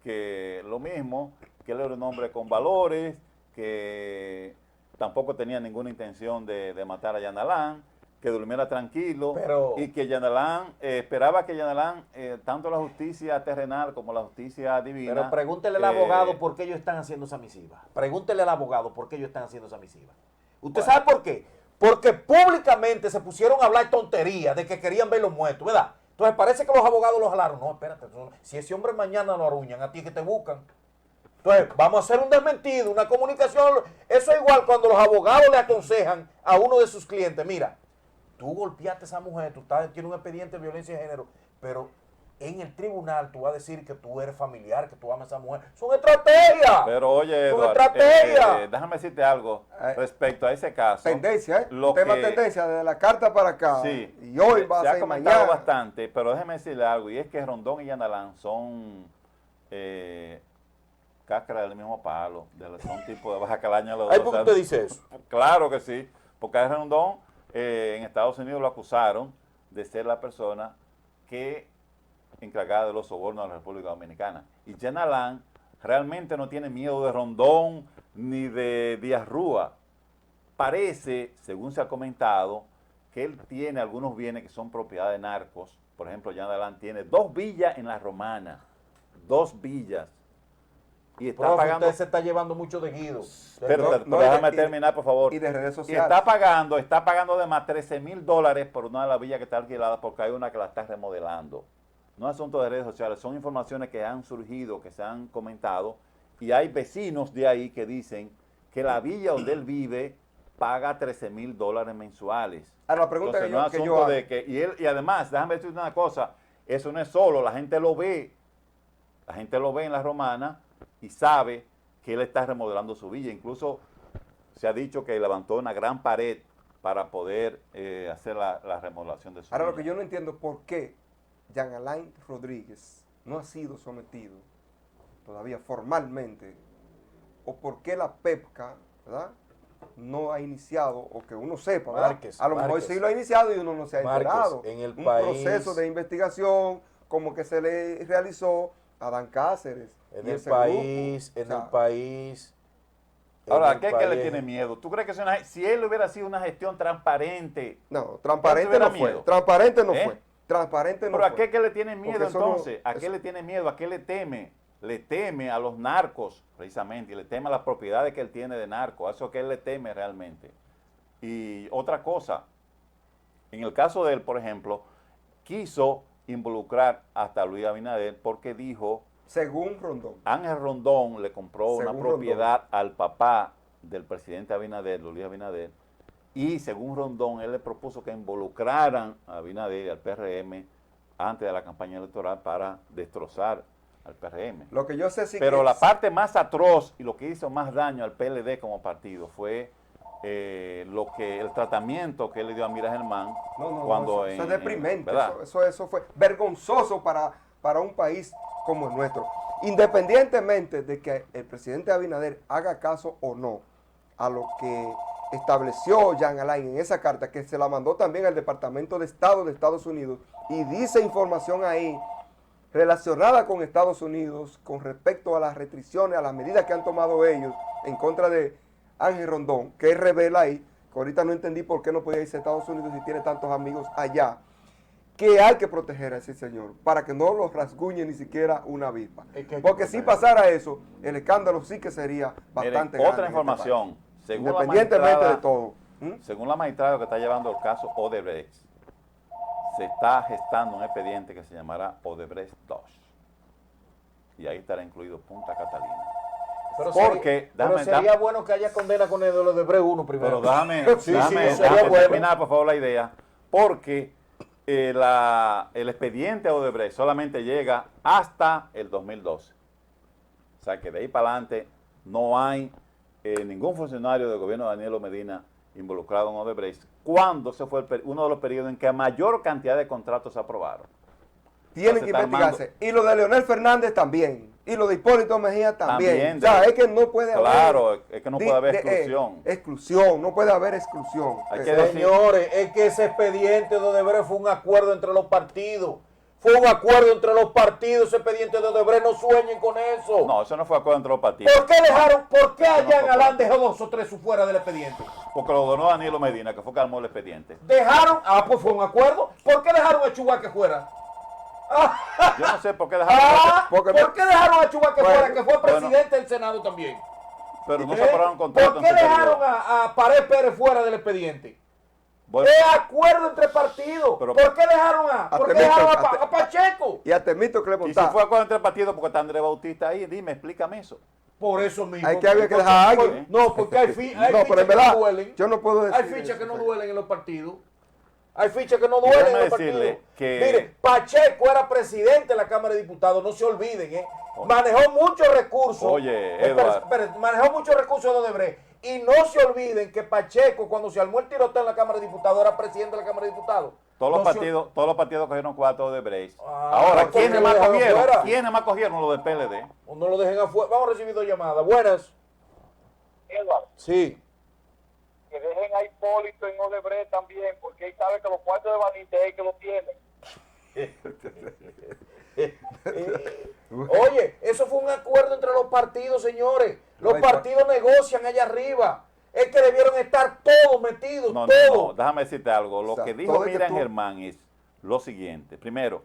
que lo mismo, que él era un hombre con valores, que tampoco tenía ninguna intención de matar a Yanalán, que durmiera tranquilo, y que Yanalán, esperaba que Yanalán, tanto la justicia terrenal como la justicia divina... Pero pregúntele al abogado por qué ellos están haciendo esa misiva. Pregúntele al abogado por qué ellos están haciendo esa misiva. ¿Usted sabe por qué? Porque públicamente se pusieron a hablar tonterías de que querían verlos muertos, ¿verdad? Entonces parece que los abogados los jalaron. No, espérate, si ese hombre mañana lo arruñan, a ti es que te buscan. Entonces, vamos a hacer un desmentido, una comunicación. Eso es igual cuando los abogados le aconsejan a uno de sus clientes, mira, tú golpeaste a esa mujer, tienes un expediente de violencia de género, pero en el tribunal tú vas a decir que tú eres familiar, que tú amas a esa mujer. ¡Son estrategias! Pero oye, ¡Son Eduardo, estrategias! déjame decirte algo respecto a ese caso. Tendencia, ¿eh? Lo Tema que- tendencia, desde la carta para acá. Sí, Y hoy va se a ha ser comentado mañana. bastante, pero déjeme decirle algo, y es que Rondón y Yanalán son cáscara del mismo palo, son tipo de baja calaña los Ay, dos. ¿por qué O sea, usted dice eso? Claro que sí, porque a Rondón en Estados Unidos lo acusaron de ser la persona que encargada de los sobornos de la República Dominicana. Y Yanalán realmente no tiene miedo de Rondón ni de Díaz Rúa. Parece, según se ha comentado, que él tiene algunos bienes que son propiedad de narcos. Por ejemplo, Yanalán tiene 2 villas en La Romana. 2 villas. Y está Profe, pagando... usted se está llevando mucho de Guido. Pero No, déjame y de- terminar, por favor. Y de redes Y sociales. está pagando de más $13,000 por una de las villas que está alquilada porque hay una que la está remodelando. No es asunto de redes sociales, son informaciones que han surgido, que se han comentado, y hay vecinos de ahí que dicen que la villa donde él vive paga $13,000 mensuales. Ahora, la pregunta Entonces, que no es yo asunto hago. de que, y además, déjame decirte una cosa, eso no es solo, la gente lo ve en La Romana y sabe que él está remodelando su villa. Incluso se ha dicho que levantó una gran pared para poder hacer la remodelación de su Ahora, lo villa. que yo no entiendo es por qué Jean Alain Rodríguez no ha sido sometido todavía formalmente, o por qué la PEPCA, ¿verdad?, no ha iniciado, o que uno sepa, ¿verdad? Márquez, A lo mejor Márquez. sí lo ha iniciado y uno no se ha Márquez, enterado. en el Un país- proceso de investigación como que se le realizó a Dan Cáceres. En y el ese país, grupo. en O sea, el país. Ahora, en el ¿qué es que le país- tiene miedo? ¿Tú crees que si él hubiera sido una gestión transparente? No, transparente tuviera no fue. miedo. Transparente no ¿Eh? fue. Transparente no ¿Pero a fue. qué es que le tiene miedo Porque eso no- entonces? ¿A qué eso- le tiene miedo? ¿A qué le teme? Le teme a los narcos, precisamente, y le teme a las propiedades que él tiene de narco, a eso que él le teme realmente. Y otra cosa, en el caso de él, por ejemplo, quiso involucrar hasta Luis Abinader porque dijo, Según Rondón. Ángel Rondón le compró una Según propiedad al papá del presidente Abinader, Luis Abinader, y según Rondón, él le propuso que involucraran a Abinader y al PRM antes de la campaña electoral para destrozar al PRM. Lo que yo sé sí Pero que la parte más atroz y lo que hizo más daño al PLD como partido fue el tratamiento que él le dio a Mira Germán cuando eso es deprimente. ¿verdad? Eso fue vergonzoso para un país como el nuestro. Independientemente de que el presidente Abinader haga caso o no a lo que estableció Jean Alain en esa carta, que se la mandó también al Departamento de Estado de Estados Unidos, y dice información ahí relacionada con Estados Unidos con respecto a las restricciones, a las medidas que han tomado ellos en contra de Ángel Rondón, que revela ahí, que ahorita no entendí por qué no podía irse a Estados Unidos si tiene tantos amigos allá, que hay que proteger a ese señor para que no lo rasguñe ni siquiera una avispa. Es que hay que Porque si protegerlo. pasara eso, el escándalo sí que sería bastante Miren, grande otra en este información, país. según la Independientemente magistrada- de todo. ¿Mm? Según la magistrada que está llevando el caso Odebrecht, se está gestando un expediente que se llamará Odebrecht 2. Y ahí estará incluido Punta Catalina. Pero Porque, pero dame- sería bueno que haya condena con el de los de Bre 1 primero. Pero déjame, Sí, déjame- sí, sería déjame bueno. terminar, por favor, la idea. Porque el expediente Odebrecht solamente llega hasta el 2012. O sea que de ahí para adelante no hay ningún funcionario del gobierno de Danilo Medina involucrado en Odebrecht, cuando se fue uno de los periodos en que mayor cantidad de contratos se aprobaron. Tienen se que está investigarse. Y lo de Leonel Fernández también. Y lo de Hipólito Mejía también. También, O sea, de- es que no puede haber... Claro, es que no di- puede haber de- exclusión. exclusión, no puede haber exclusión. Hay que decir- Señores, es que ese expediente de Odebrecht fue un acuerdo entre los partidos. Fue un acuerdo entre los partidos, ese expediente de Odebrecht. No sueñen con eso. No, eso no fue acuerdo entre los partidos. ¿Por qué Eso no allá en fue Alán acuerdo. dejó 2 o 3 fuera del expediente? Porque lo donó Danilo Medina, que fue que armó el expediente. Pues fue un acuerdo. ¿Por qué dejaron a Chubaque fuera? Yo no sé por qué dejaron. porque- ¿Por qué dejaron a Chubaque Bueno, fuera, que fue bueno. presidente del Senado también? Pero no ¿Eh? se aprobaron contratos ¿Por qué en su dejaron periodo. a Pared Pérez fuera del expediente? Bueno, Es acuerdo entre partidos. Pero- ¿Por qué dejaron a Pacheco? Y a Temito y si Clemontá. fue acuerdo entre partidos porque está Andrés Bautista ahí, dime, explícame eso. Por eso mismo. Hay que había que dejar a alguien. No, porque hay No, fichas pero en que verdad, no duelen. yo no puedo decir Hay fichas eso, que no pero- duelen en los partidos. Hay fichas que no Y duelen en déjeme los partidos. decirle que- Mire, Pacheco era presidente de la Cámara de Diputados, no se olviden, ¿eh? Manejó muchos recursos. Oye, Espérate, Eduardo. espérate, manejó muchos recursos de Odebrecht. Y no se olviden que Pacheco, cuando se armó el tiroteo en la Cámara de Diputados, era presidente de la Cámara de Diputados. Todos los No se- partidos cogieron 4 de Brecht. Ah, Ahora, ¿por qué ¿quiénes lo más dejaron cogieron? fuera? ¿Quiénes más cogieron? Los del PLD. O no lo dejen afuera. Vamos a recibir 2 llamadas. Buenas. Eduardo, Sí. que dejen a Hipólito en Odebrecht también, porque él sabe que los cuartos de Vanite es que lo tienen. Oye, eso fue un acuerdo entre los partidos, señores. Los partidos negocian allá arriba. Es que debieron estar todos metidos, No, todos. déjame decirte algo. Lo O sea, que dijo todo es que Miriam tú- Germán es lo siguiente. Primero,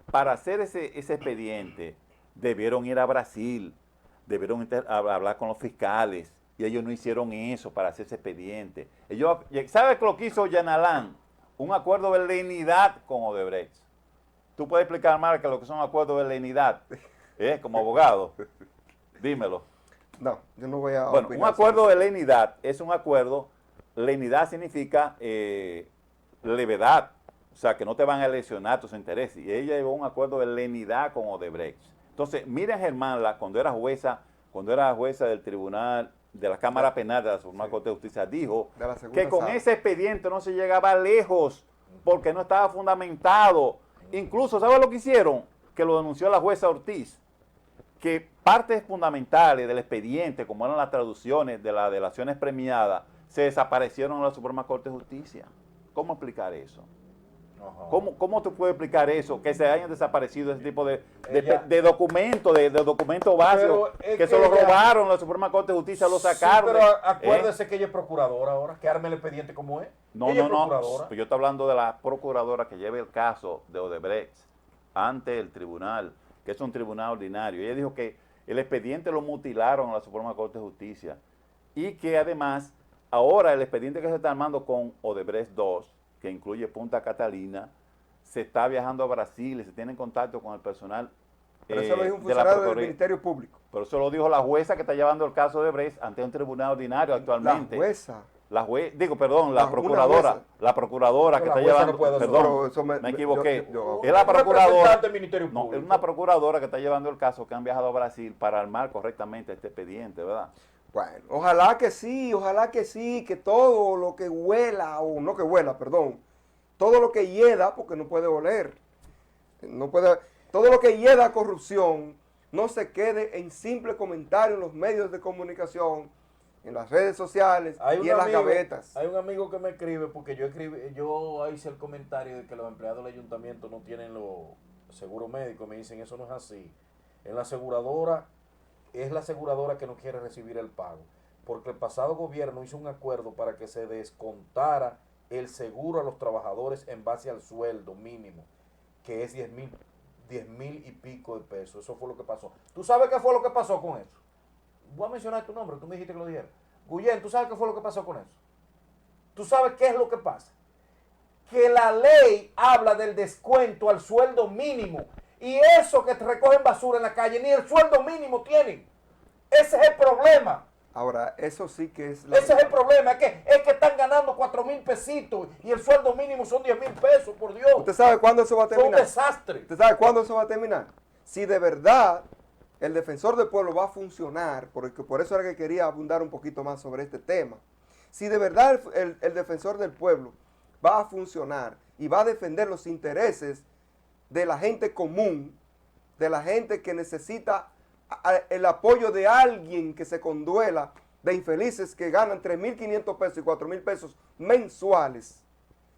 para hacer ese expediente, debieron ir a Brasil, debieron hablar con los fiscales, y ellos no hicieron eso para hacer ese expediente. Ellos, ¿sabe lo que hizo Yanalán? Un acuerdo de lenidad con Odebrecht. Tú puedes explicar más que lo que son acuerdos de lenidad, como abogado. Dímelo. No, yo no voy a Bueno, un opinar acuerdo sobre de lenidad es un acuerdo, lenidad significa levedad, o sea, que no te van a lesionar tus intereses. Y ella llevó un acuerdo de lenidad con Odebrecht. Entonces, Miriam Germán, cuando era jueza del tribunal, de la Cámara Penal de la Suprema Corte de Justicia, dijo De la segunda que con sala. ese expediente no se llegaba lejos porque no estaba fundamentado. Incluso, ¿sabes lo que hicieron? Que lo denunció la jueza Ortiz, que partes fundamentales del expediente, como eran las traducciones de las delaciones premiadas, se desaparecieron en la Suprema Corte de Justicia. ¿Cómo explicar eso? Ajá. ¿Cómo tú puedes explicar eso? Que se hayan desaparecido ese tipo de Ella- documentos, de documentos básicos, Pero es que se que lo ella- robaron, la Suprema Corte de Justicia lo sacaron. Sí, pero ¿eh? acuérdese que ella es procuradora ahora, que arme el expediente como es. No, Ella no, es no. procuradora. Yo estoy hablando de la procuradora que lleva el caso de Odebrecht ante el tribunal, que es un tribunal ordinario. Ella dijo que el expediente lo mutilaron en la Suprema Corte de Justicia y que además ahora el expediente que se está armando con Odebrecht 2, que incluye Punta Catalina, se está viajando a Brasil y se tiene en contacto con el personal Pero eso lo dijo un de la funcionario del Procuraduría. Ministerio Público. Pero eso lo dijo la jueza que está llevando el caso de Odebrecht ante un tribunal ordinario actualmente. La jueza. La Una procuradora, jueza. la procuradora que La está jueza llevando, no puede hacer perdón, Pero eso me equivoqué, yo- es la Un procuradora, representante del Ministerio no, Público. es una procuradora que está llevando el caso, que han viajado a Brasil para armar correctamente este expediente, ¿verdad? Bueno, ojalá que sí, que todo lo que huela, o no que huela, perdón, todo lo que hieda, porque no puede oler, todo lo que hieda a corrupción, no se quede en simple comentario en los medios de comunicación, en las redes sociales y en las gavetas. Hay un amigo que me escribe, porque yo hice el comentario de que los empleados del ayuntamiento no tienen los seguros médicos. Me dicen, eso no es así. En la aseguradora, es la aseguradora que no quiere recibir el pago. Porque el pasado gobierno hizo un acuerdo para que se descontara el seguro a los trabajadores en base al sueldo mínimo, que es 10,000 y pico de pesos. Eso fue lo que pasó. ¿Tú sabes qué fue lo que pasó con eso? Voy a mencionar tu nombre, tú me dijiste que lo dijera. Guillén, ¿tú sabes qué fue lo que pasó con eso? ¿Tú sabes qué es lo que pasa? Que la ley habla del descuento al sueldo mínimo. Y eso que te recogen basura en la calle, ni el sueldo mínimo tienen. Ese es el problema. Ahora, eso sí que es... Ese es el problema. Es que están ganando 4,000 pesitos y el sueldo mínimo son 10,000 pesos, por Dios. ¿Usted sabe cuándo eso va a Son un terminar? desastre. ¿Usted sabe cuándo eso va a terminar? Si de verdad el defensor del pueblo va a funcionar, porque por eso era que quería abundar un poquito más sobre este tema. Si de verdad el defensor del pueblo va a funcionar y va a defender los intereses de la gente común, de la gente que necesita el apoyo de alguien que se conduela de infelices que ganan 3,500 pesos y 4,000 pesos mensuales.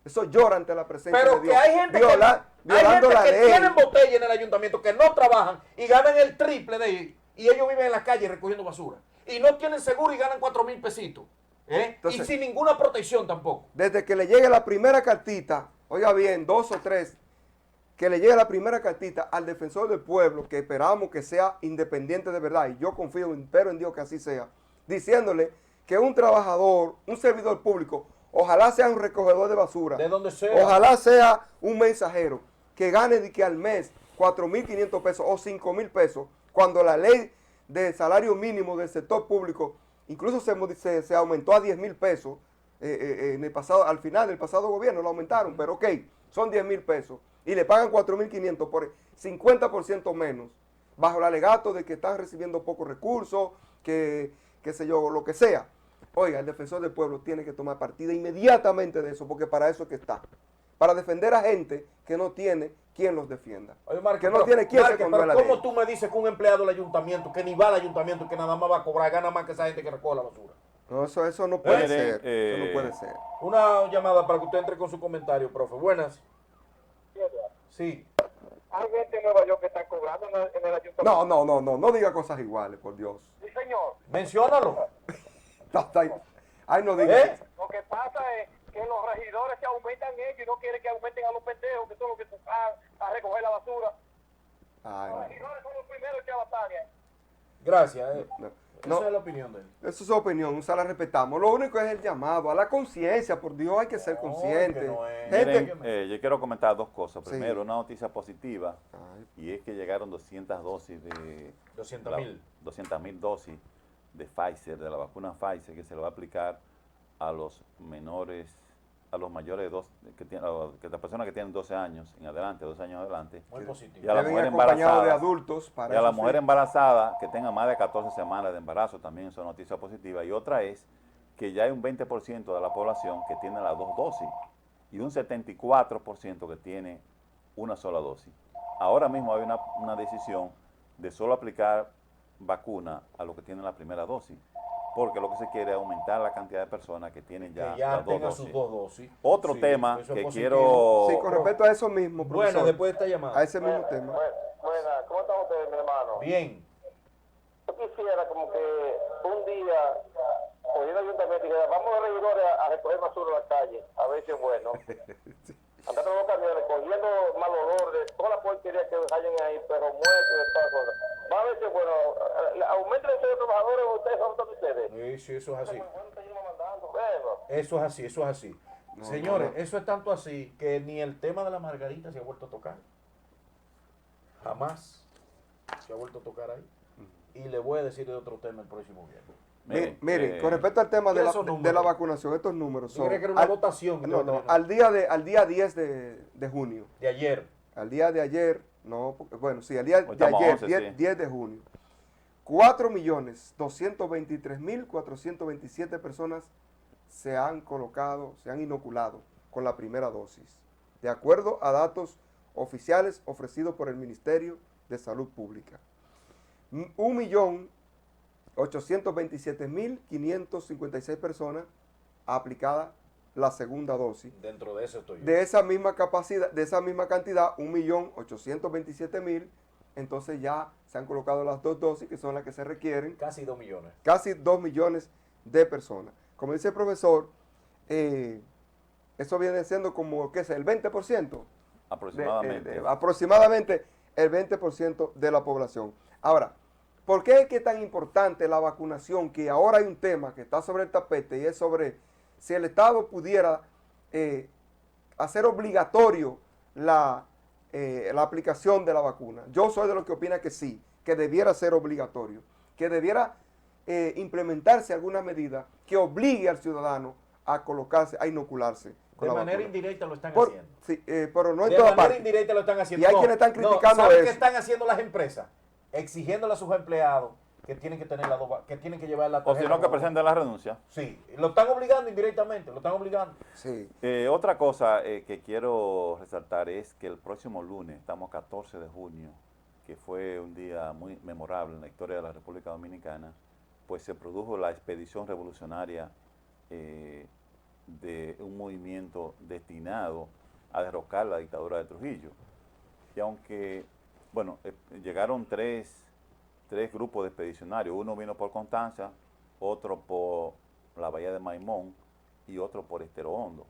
Eso llora ante la presencia Pero de Dios. que hay gente violando la que ley. tienen botella en el ayuntamiento, que no trabajan y ganan el triple de ellos. Y ellos viven en la calle recogiendo basura. Y no tienen seguro y ganan 4,000 pesitos. Entonces, y sin ninguna protección tampoco. Desde que le llegue la primera cartita, oiga bien, 2 o 3, que le llegue la primera cartita al defensor del pueblo, que esperamos que sea independiente de verdad, y yo confío, espero en Dios que así sea, diciéndole que un trabajador, un servidor público, ojalá sea un recogedor de basura, De donde sea. ojalá sea un mensajero, que gane de que al mes 4,500 pesos o 5,000 pesos, cuando la ley de salario mínimo del sector público incluso se aumentó a 10,000 pesos en el pasado, al final del pasado gobierno lo aumentaron, pero ok, son 10,000 pesos y le pagan 4,500 por 50% menos, bajo el alegato de que están recibiendo pocos recursos, que qué sé yo, lo que sea. Oiga, el defensor del pueblo tiene que tomar partida inmediatamente de eso, porque para eso es que está. Para defender a gente que no tiene quien los defienda. Oye, Marco, que no tiene quien se Marco, controle la pero ¿cómo ley. tú me dices que un empleado del ayuntamiento, que ni va al ayuntamiento, que nada más va a cobrar, gana más que esa gente que recoge la basura? No, eso no puede Miren, ser. Eso no puede ser. Una llamada para que usted entre con su comentario, profe. Buenas. Sí. Hay gente en Nueva York que está cobrando en el ayuntamiento. No diga cosas iguales, por Dios. Sí, señor. Menciónalo. Ay, no diga. ¿Eh? Lo que pasa es que los regidores se aumentan ellos y no quieren que aumenten a los pendejos, que son los que se van a recoger la basura. Ay, Los no. regidores son los primeros que batallan. Gracias. No. Esa es la opinión de él. Esa es su opinión, esa la respetamos. Lo único es el llamado a la conciencia, por Dios, hay que ser consciente. que no es. Gente, Miren, yo quiero comentar dos cosas. Sí. Primero, una noticia positiva, Ay, y es que llegaron 200 dosis de 200,000. 200,000 dosis de Pfizer, de la vacuna Pfizer, que se le va a aplicar a los menores, a los mayores de que las personas que tienen 12 años en adelante, 12 años en adelante, Muy positivo. y a la deben mujer ir acompañados de embarazada, adultos para y a la eso mujer sí. embarazada que tenga más de 14 semanas de embarazo, también es una noticia positiva. Y otra es que ya hay un 20% de la población que tiene las dos dosis y un 74% que tiene una sola dosis. Ahora mismo hay una decisión de solo aplicar vacuna a los que tienen la primera dosis, porque lo que se quiere es aumentar la cantidad de personas que tienen ya Que ya las dos tenga dosis. sus dos dosis. Otro Sí, tema eso es que positivo. quiero... Sí, con respecto a eso mismo, Bueno, profesor, después de esta llamada. a ese mismo tema. Buenas, ¿cómo están ustedes, mi hermano? Bien. Yo quisiera como que un día, o ir al ayuntamiento y dijera, vamos a regidores a recoger basura en la calle, a ver si es bueno. Andar con los camiones, cogiendo mal olor de toda la porquería que hayan ahí, pero muertos de todas cosas. Va a ver si es bueno. Aumenten el de trabajadores, ustedes son todos ustedes. Sí, eso es así. Bueno. Eso es así, eso es así. No, Señores, no. eso es tanto así que ni el tema de la margarita se ha vuelto a tocar. Jamás se ha vuelto a tocar ahí. Y le voy a decir de otro tema el próximo viernes. Miren, con respecto al tema ¿qué de la, esos números? de la vacunación, estos números Yo son... creía que era una votación que No, iba a no, tener. al día 10 de junio. De ayer. Al día de ayer, no, bueno, sí, al día Hoy de estamos ayer, 11, 10, sí. 10 de junio, 4.223.427 personas se han colocado, se han inoculado con la primera dosis, de acuerdo a datos oficiales ofrecidos por el Ministerio de Salud Pública. 1.827.556 personas aplicadas la segunda dosis. Dentro de eso estoy yo. De esa misma capacidad, de esa misma cantidad, 1.827.000, entonces ya se han colocado las dos dosis que son las que se requieren, Casi 2 millones. casi 2 millones de personas. Como dice el profesor, eso viene siendo como, ¿qué es? El 20%. Aproximadamente. Aproximadamente el 20% de la población. Ahora, ¿por qué es que es tan importante la vacunación? Que ahora hay un tema que está sobre el tapete y es sobre si el Estado pudiera hacer obligatorio la aplicación de la vacuna. Yo soy de los que opina que sí, que debiera ser obligatorio, que debiera implementarse alguna medida que obligue al ciudadano a colocarse, a inocularse. De manera indirecta lo están Por- haciendo. sí, pero no en De todas manera partes. indirecta lo están haciendo. Y hay quienes están criticando ¿saben eso. qué están haciendo las empresas? Exigiéndole a sus empleados que tienen que tener que tienen que llevar la O si tarjeta no, que con- presenten la renuncia. Sí, lo están obligando indirectamente, lo están obligando. Sí. Otra cosa que quiero resaltar es que el próximo lunes, estamos 14 de junio, que fue un día muy memorable en la historia de la República Dominicana, pues se produjo la expedición revolucionaria de un movimiento destinado a derrocar la dictadura de Trujillo. Y aunque, bueno, llegaron tres grupos de expedicionarios, uno vino por Constanza, otro por la Bahía de Maimón y otro por Estero Hondo.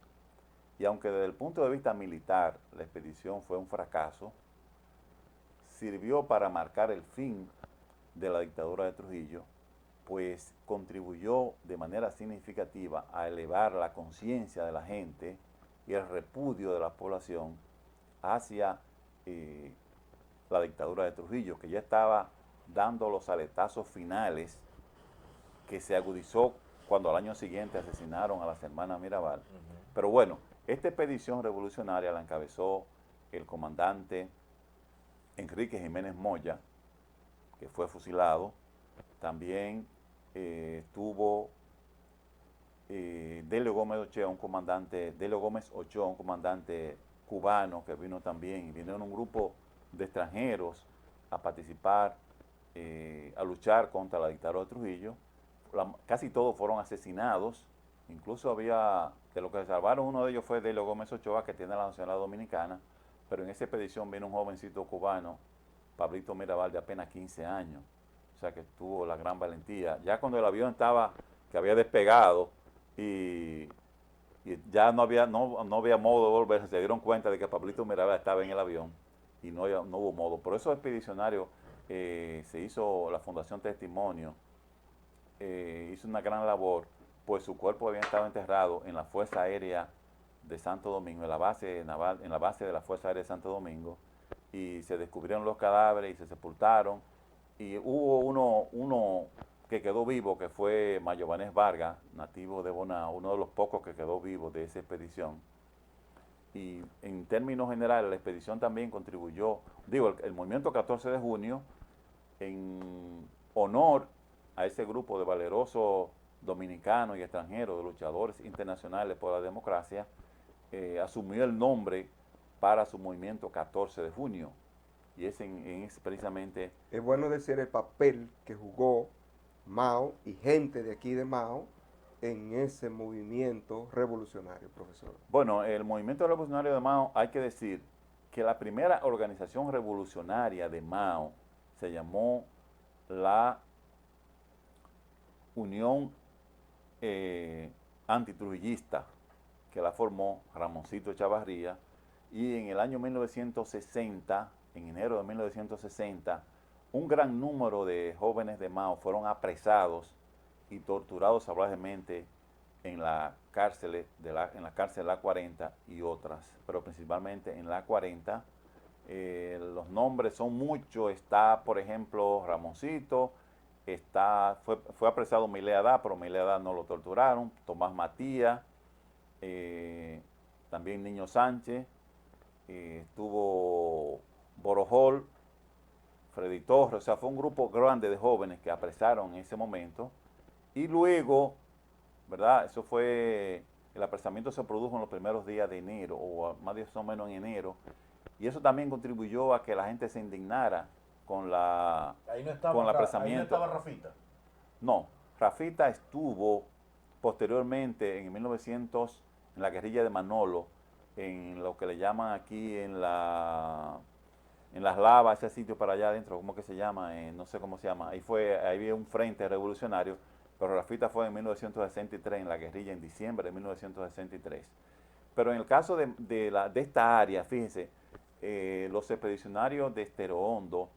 Y aunque desde el punto de vista militar la expedición fue un fracaso, sirvió para marcar el fin de la dictadura de Trujillo, pues contribuyó de manera significativa a elevar la conciencia de la gente y el repudio de la población hacia la dictadura de Trujillo, que ya estaba dando los aletazos finales, que se agudizó cuando al año siguiente asesinaron a las hermanas Mirabal. Pero bueno, esta expedición revolucionaria la encabezó el comandante Enrique Jiménez Moya, que fue fusilado. También estuvo Delio Gómez Ochoa, un comandante cubano que vino también, y vinieron un grupo de extranjeros a participar, a luchar contra la dictadura de Trujillo. Casi todos fueron asesinados, incluso había, de los que se salvaron, uno de ellos fue Delio Gómez Ochoa, que tiene la nacionalidad dominicana, pero en esa expedición vino un jovencito cubano, Pablito Mirabal, de apenas 15 años, o sea que tuvo la gran valentía. Ya cuando el avión que había despegado, y ya no había modo de volver, se dieron cuenta de que Pablito Mirabal estaba en el avión y no hubo modo. Por eso expedicionario se hizo la Fundación Testimonio, hizo una gran labor, pues su cuerpo había estado enterrado en la Fuerza Aérea de Santo Domingo, en la base naval, en la base de la Fuerza Aérea de Santo Domingo, y se descubrieron los cadáveres y se sepultaron, y hubo uno que quedó vivo, que fue Mayobanés Vargas, nativo de Bonao, uno de los pocos que quedó vivo de esa expedición. Y en términos generales, la expedición también contribuyó, el movimiento 14 de junio, en honor a ese grupo de valerosos dominicanos y extranjeros, de luchadores internacionales por la democracia, asumió el nombre para su movimiento 14 de junio. Y es precisamente... Es bueno decir el papel que jugó Mao y gente de aquí de Mao en ese movimiento revolucionario, profesor. Bueno, el movimiento revolucionario de Mao, hay que decir que la primera organización revolucionaria de Mao se llamó la Unión Antitrujillista, que la formó Ramoncito Chavarría, y en el año 1960, en enero de 1960, un gran número de jóvenes de Mao fueron apresados y torturados salvajemente en la cárcel de la 40 y otras, pero principalmente en la 40. Los nombres son muchos. Está, por ejemplo, Ramoncito, fue apresado Milea Dá, pero Milea Dá no lo torturaron. Tomás Matías, también Niño Sánchez, estuvo Borojol, Freddy Torres. O sea, fue un grupo grande de jóvenes que apresaron en ese momento. Y luego, ¿verdad? El apresamiento se produjo en los primeros días de enero, o más o menos en enero, y eso también contribuyó a que la gente se indignara con el apresamiento. Ahí no estaba Rafita. No, Rafita estuvo posteriormente en 1900 en la guerrilla de Manolo, en lo que le llaman aquí en las lavas, ese sitio para allá adentro, ¿cómo que se llama? No sé cómo se llama. Ahí había un frente revolucionario, pero Rafita fue en 1963 en la guerrilla, en diciembre de 1963. Pero en el caso de esta área, fíjense, los expedicionarios de Estero Hondo,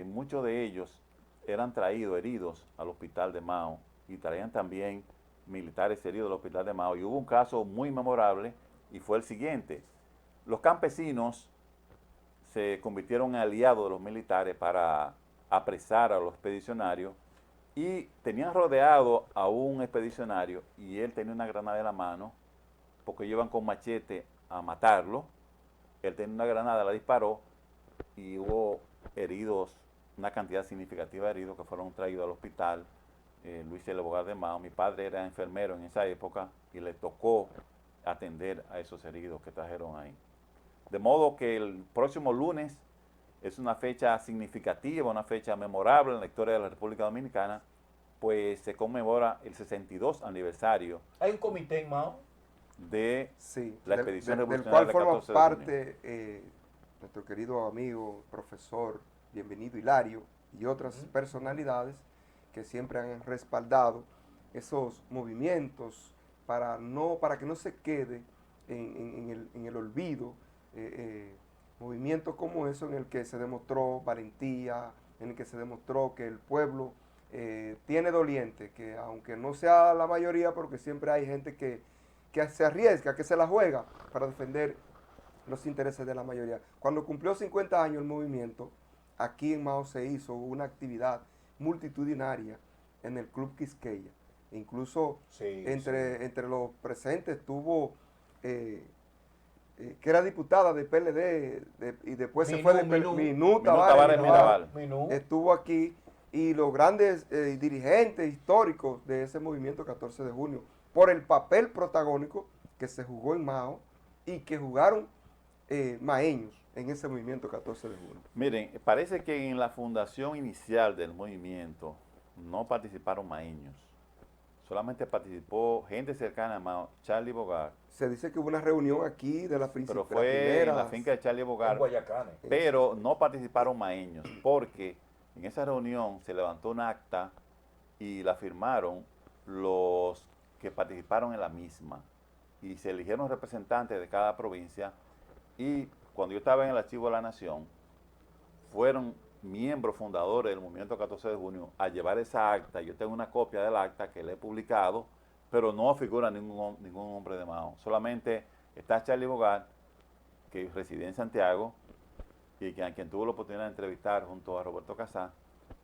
muchos de ellos eran traídos heridos al hospital de Mao, y traían también militares heridos al hospital de Mao. Y hubo un caso muy memorable, y fue el siguiente. Los campesinos se convirtieron en aliados de los militares para apresar a los expedicionarios, y tenían rodeado a un expedicionario, y él tenía una granada en la mano, porque iban con machete a matarlo. Él tenía una granada, la disparó, y hubo heridos, una cantidad significativa de heridos que fueron traídos al hospital. Luis el abogado de Mao, mi padre era enfermero en esa época, y le tocó atender a esos heridos que trajeron ahí. De modo que el próximo lunes es una fecha significativa, una fecha memorable en la historia de la República Dominicana, pues se conmemora el 62 aniversario. ¿Hay un comité en Mao? De la expedición del revolucionaria cual forma 14 de parte nuestro querido amigo, profesor Bienvenido Hilario, y otras personalidades que siempre han respaldado esos movimientos para que no se quede en el olvido, movimientos como eso en el que se demostró valentía, en el que se demostró que el pueblo tiene doliente, que aunque no sea la mayoría, porque siempre hay gente que se arriesga, que se la juega para defender los intereses de la mayoría. Cuando cumplió 50 años el movimiento, aquí en Mao se hizo una actividad multitudinaria en el Club Quisqueya. Incluso Sí, entre los presentes estuvo, que era diputada de PLD y después se fue de PLD, Minú Tavares Mirabal. Minú. estuvo aquí, y los grandes dirigentes históricos de ese movimiento 14 de junio, por el papel protagónico que se jugó en Mao y que jugaron maeños en ese movimiento 14 de junio. Miren, parece que en la fundación inicial del movimiento no participaron maeños. Solamente participó gente cercana a Mao, Charlie Bogart. Se dice que hubo una reunión aquí de la Pero principal. fue en la finca de Charlie En Bogart. Guayacane. Pero no participaron maeños, porque en esa reunión se levantó un acta y la firmaron los que participaron en la misma. Y se eligieron representantes de cada provincia. Y cuando yo estaba en el Archivo de la Nación, fueron miembros fundadores del movimiento 14 de junio a llevar esa acta. Yo tengo una copia del acta que le he publicado, pero no figura ningún hombre de Mao. Solamente está Charlie Bogart, que reside en Santiago, y a quien tuvo la oportunidad de entrevistar junto a Roberto Casá,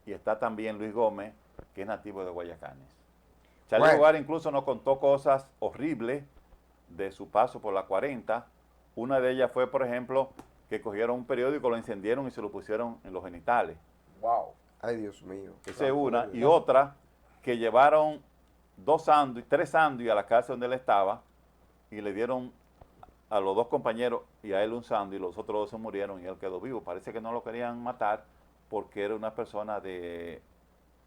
y está también Luis Gómez, que es nativo de Guayacanes. Charlie Bogart incluso nos contó cosas horribles de su paso por la 40. Una de ellas fue, por ejemplo, que cogieron un periódico, lo encendieron y se lo pusieron en los genitales. Wow. Ay, Dios mío. Esa es una. Y otra, que llevaron 3 sándwiches a la casa donde él estaba y le dieron a los 2 compañeros y a él un sándwich, y los otros 2 se murieron y él quedó vivo. Parece que no lo querían matar porque era una persona de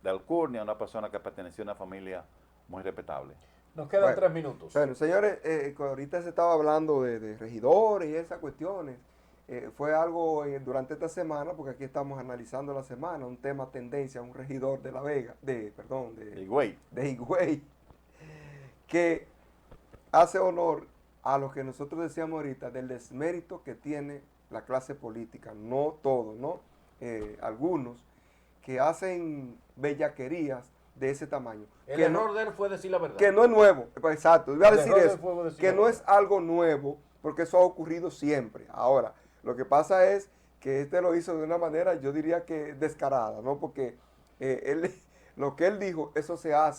alcurnia, una persona que pertenecía a una familia muy respetable. Nos quedan Bueno, 3 minutos. Bueno, señores, ahorita se estaba hablando de regidores y esas cuestiones. Fue algo durante esta semana, porque aquí estamos analizando la semana, un tema tendencia, un regidor de La Vega, de Higüey, que hace honor a lo que nosotros decíamos ahorita, del desmérito que tiene la clase política, no todos, ¿no? Algunos que hacen bellaquerías de ese tamaño. El error de él fue decir la verdad. Que no es nuevo, exacto, iba a decir eso, que no verdad. es algo nuevo, porque eso ha ocurrido siempre. Ahora, lo que pasa es que este lo hizo de una manera, yo diría que descarada, ¿no? Porque lo que él dijo, eso se ha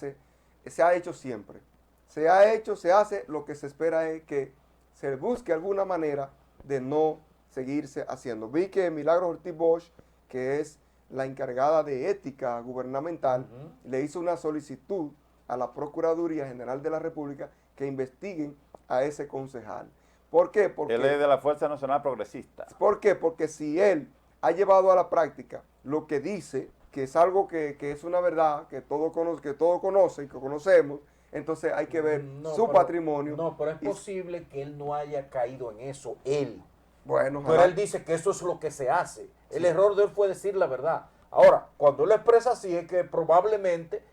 hecho siempre. Se ha hecho, se hace, lo que se espera es que se busque alguna manera de no seguirse haciendo. Vi que Milagros Ortiz Bosch, que es la encargada de ética gubernamental, le hizo una solicitud a la Procuraduría General de la República que investiguen a ese concejal. ¿Por qué? Porque Él es de la Fuerza Nacional Progresista. ¿Por qué? Porque si él ha llevado a la práctica lo que dice, que es algo que es una verdad, que todos conocen, que conocemos, entonces hay que ver su patrimonio. No, pero es posible que él no haya caído en eso, él. Bueno, Pero él dice que eso es lo que se hace. El error de él fue decir la verdad. Ahora, cuando él lo expresa así, es que probablemente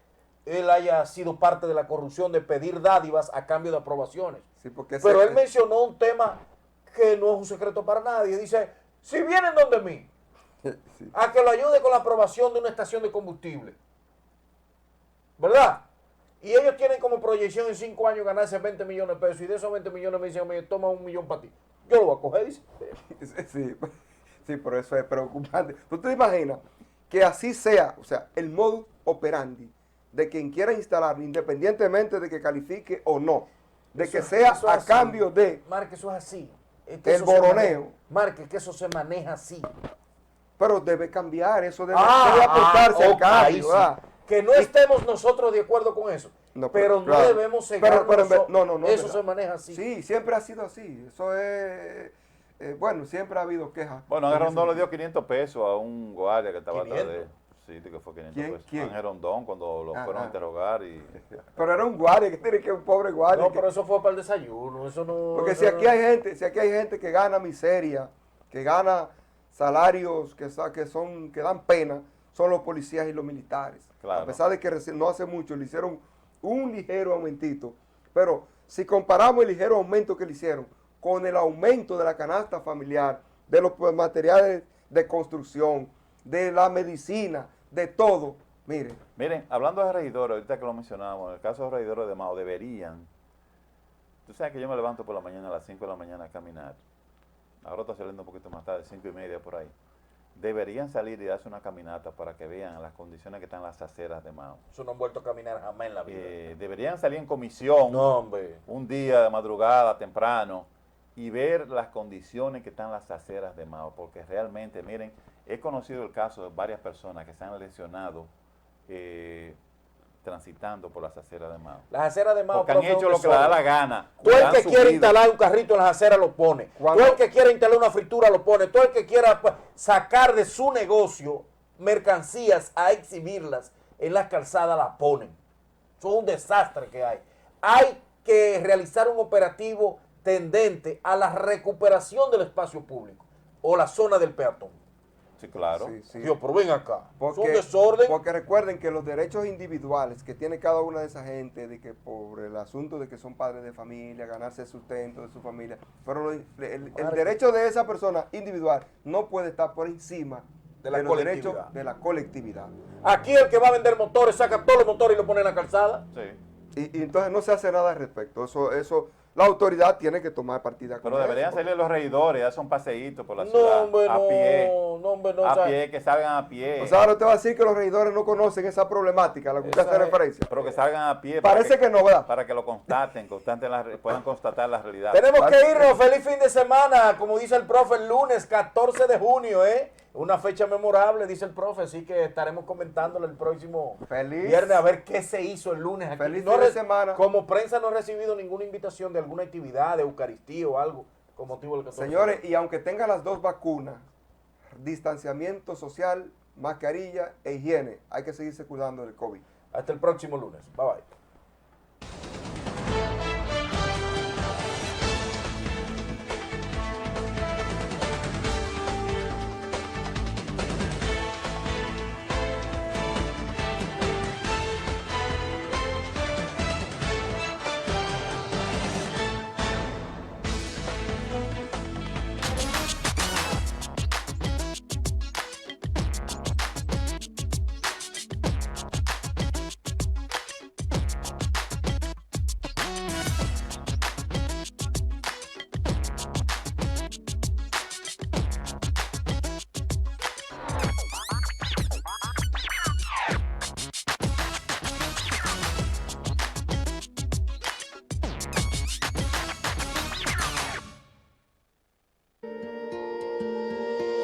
él haya sido parte de la corrupción de pedir dádivas a cambio de aprobaciones. Sí, porque pero él mencionó un tema que no es un secreto para nadie. Dice, si vienen donde mí, sí, a que lo ayude con la aprobación de una estación de combustible, ¿verdad? Y ellos tienen como proyección en 5 años ganarse 20 millones de pesos, y de esos 20 millones me dicen, oye, toma 1 millón para ti. Yo lo voy a coger, dice. Sí, pero eso es preocupante. ¿Tú te imaginas que así sea, o sea, el modus operandi de quien quiera instalar, independientemente de que califique o no, de que sea a cambio de Marque, eso es así. el boroneo? Marque, que eso se maneja así. Pero debe cambiar, eso debe aportarse al cambio. Sí. Que no estemos nosotros de acuerdo con eso. No, pero claro, no debemos cegarnos. No, eso se maneja así. Sí, siempre ha sido así. Eso es... bueno, siempre ha habido quejas. Bueno, Ángel Rondón le dio 500 pesos a un guardia que estaba atrás de él. 500. Sí, que fue 500 pesos. ¿Quién? Ángel Rondón, cuando lo fueron a interrogar. Pero era un guardia, que tiene que un pobre guardia. No, pero eso fue para el desayuno. Eso no. Porque si aquí hay gente que gana miseria, que gana salarios que dan pena, son los policías y los militares. Claro. A pesar de que no hace mucho le hicieron un ligero aumentito. Pero si comparamos el ligero aumento que le hicieron con el aumento de la canasta familiar, de los materiales de construcción, de la medicina, de todo, miren. Miren, hablando de regidores, ahorita que lo mencionamos, en el caso de los regidores de Mao, deberían. Tú sabes que yo me levanto por la mañana a las 5 de la mañana a caminar. Ahora está saliendo un poquito más tarde, 5:30 por ahí. deberían salir y darse una caminata para que vean las condiciones que están las aceras de Mao. Eso no han vuelto a caminar jamás en la vida. Deberían salir en comisión No, hombre. un día de madrugada, temprano, y ver las condiciones que están las aceras de Mao, porque realmente, miren, he conocido el caso de varias personas que se han lesionado transitando por las aceras de Mao. Las aceras de Mao, Porque han profe, hecho un lo que le da desorden. la gana. Todo el Han que quiere subido. instalar un carrito en las aceras lo pone. Cuando- Todo el que quiere instalar una fritura lo pone. Todo el que quiera pues, sacar de su negocio mercancías a exhibirlas en las calzadas la ponen. Eso es un desastre que hay. Hay que realizar un operativo tendente a la recuperación del espacio público o la zona del peatón. Sí, claro. Sí, sí. Dios, pero ven acá. Porque, es un desorden. porque recuerden que los derechos individuales que tiene cada una de esa gente, de que por el asunto de que son padres de familia, ganarse el sustento de su familia, pero el derecho de esa persona individual no puede estar por encima De la los colectividad. derechos de la colectividad. Aquí el que va a vender motores saca todos los motores y lo pone en la calzada. Sí. Y entonces no se hace nada al respecto. Eso la autoridad tiene que tomar partida con Pero eso. deberían salir los regidores, hacer un paseíto por la No, ciudad, hombre, a no. pie, No, hombre, no. o a sea, pie, que salgan a pie, O sea, ahora usted va a decir que los regidores no conocen esa problemática a la que usted Esa hace es- referencia. pero que salgan a pie. Parece que no, ¿verdad? Para que lo constaten puedan constatar la realidad. Tenemos que irnos. Feliz fin de semana. Como dice el profe, el lunes 14 de junio, ¿eh? Una fecha memorable, dice el profe. Así que estaremos comentándolo el próximo Feliz. viernes a ver qué se hizo el lunes. Aquí. Feliz No fin de re- semana. Como prensa no he recibido ninguna invitación de alguna actividad, de Eucaristía o algo con motivo del 14. Señores, y aunque tenga las dos vacunas, distanciamiento social, mascarilla e higiene, hay que seguirse cuidando del COVID. Hasta el próximo lunes. Bye bye.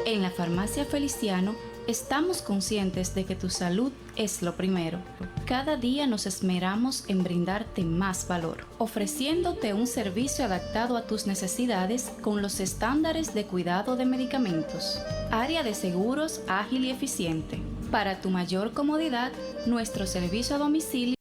En la Farmacia Feliciano estamos conscientes de que tu salud es lo primero. Cada día nos esmeramos en brindarte más valor, ofreciéndote un servicio adaptado a tus necesidades con los estándares de cuidado de medicamentos. Área de seguros ágil y eficiente. Para tu mayor comodidad, nuestro servicio a domicilio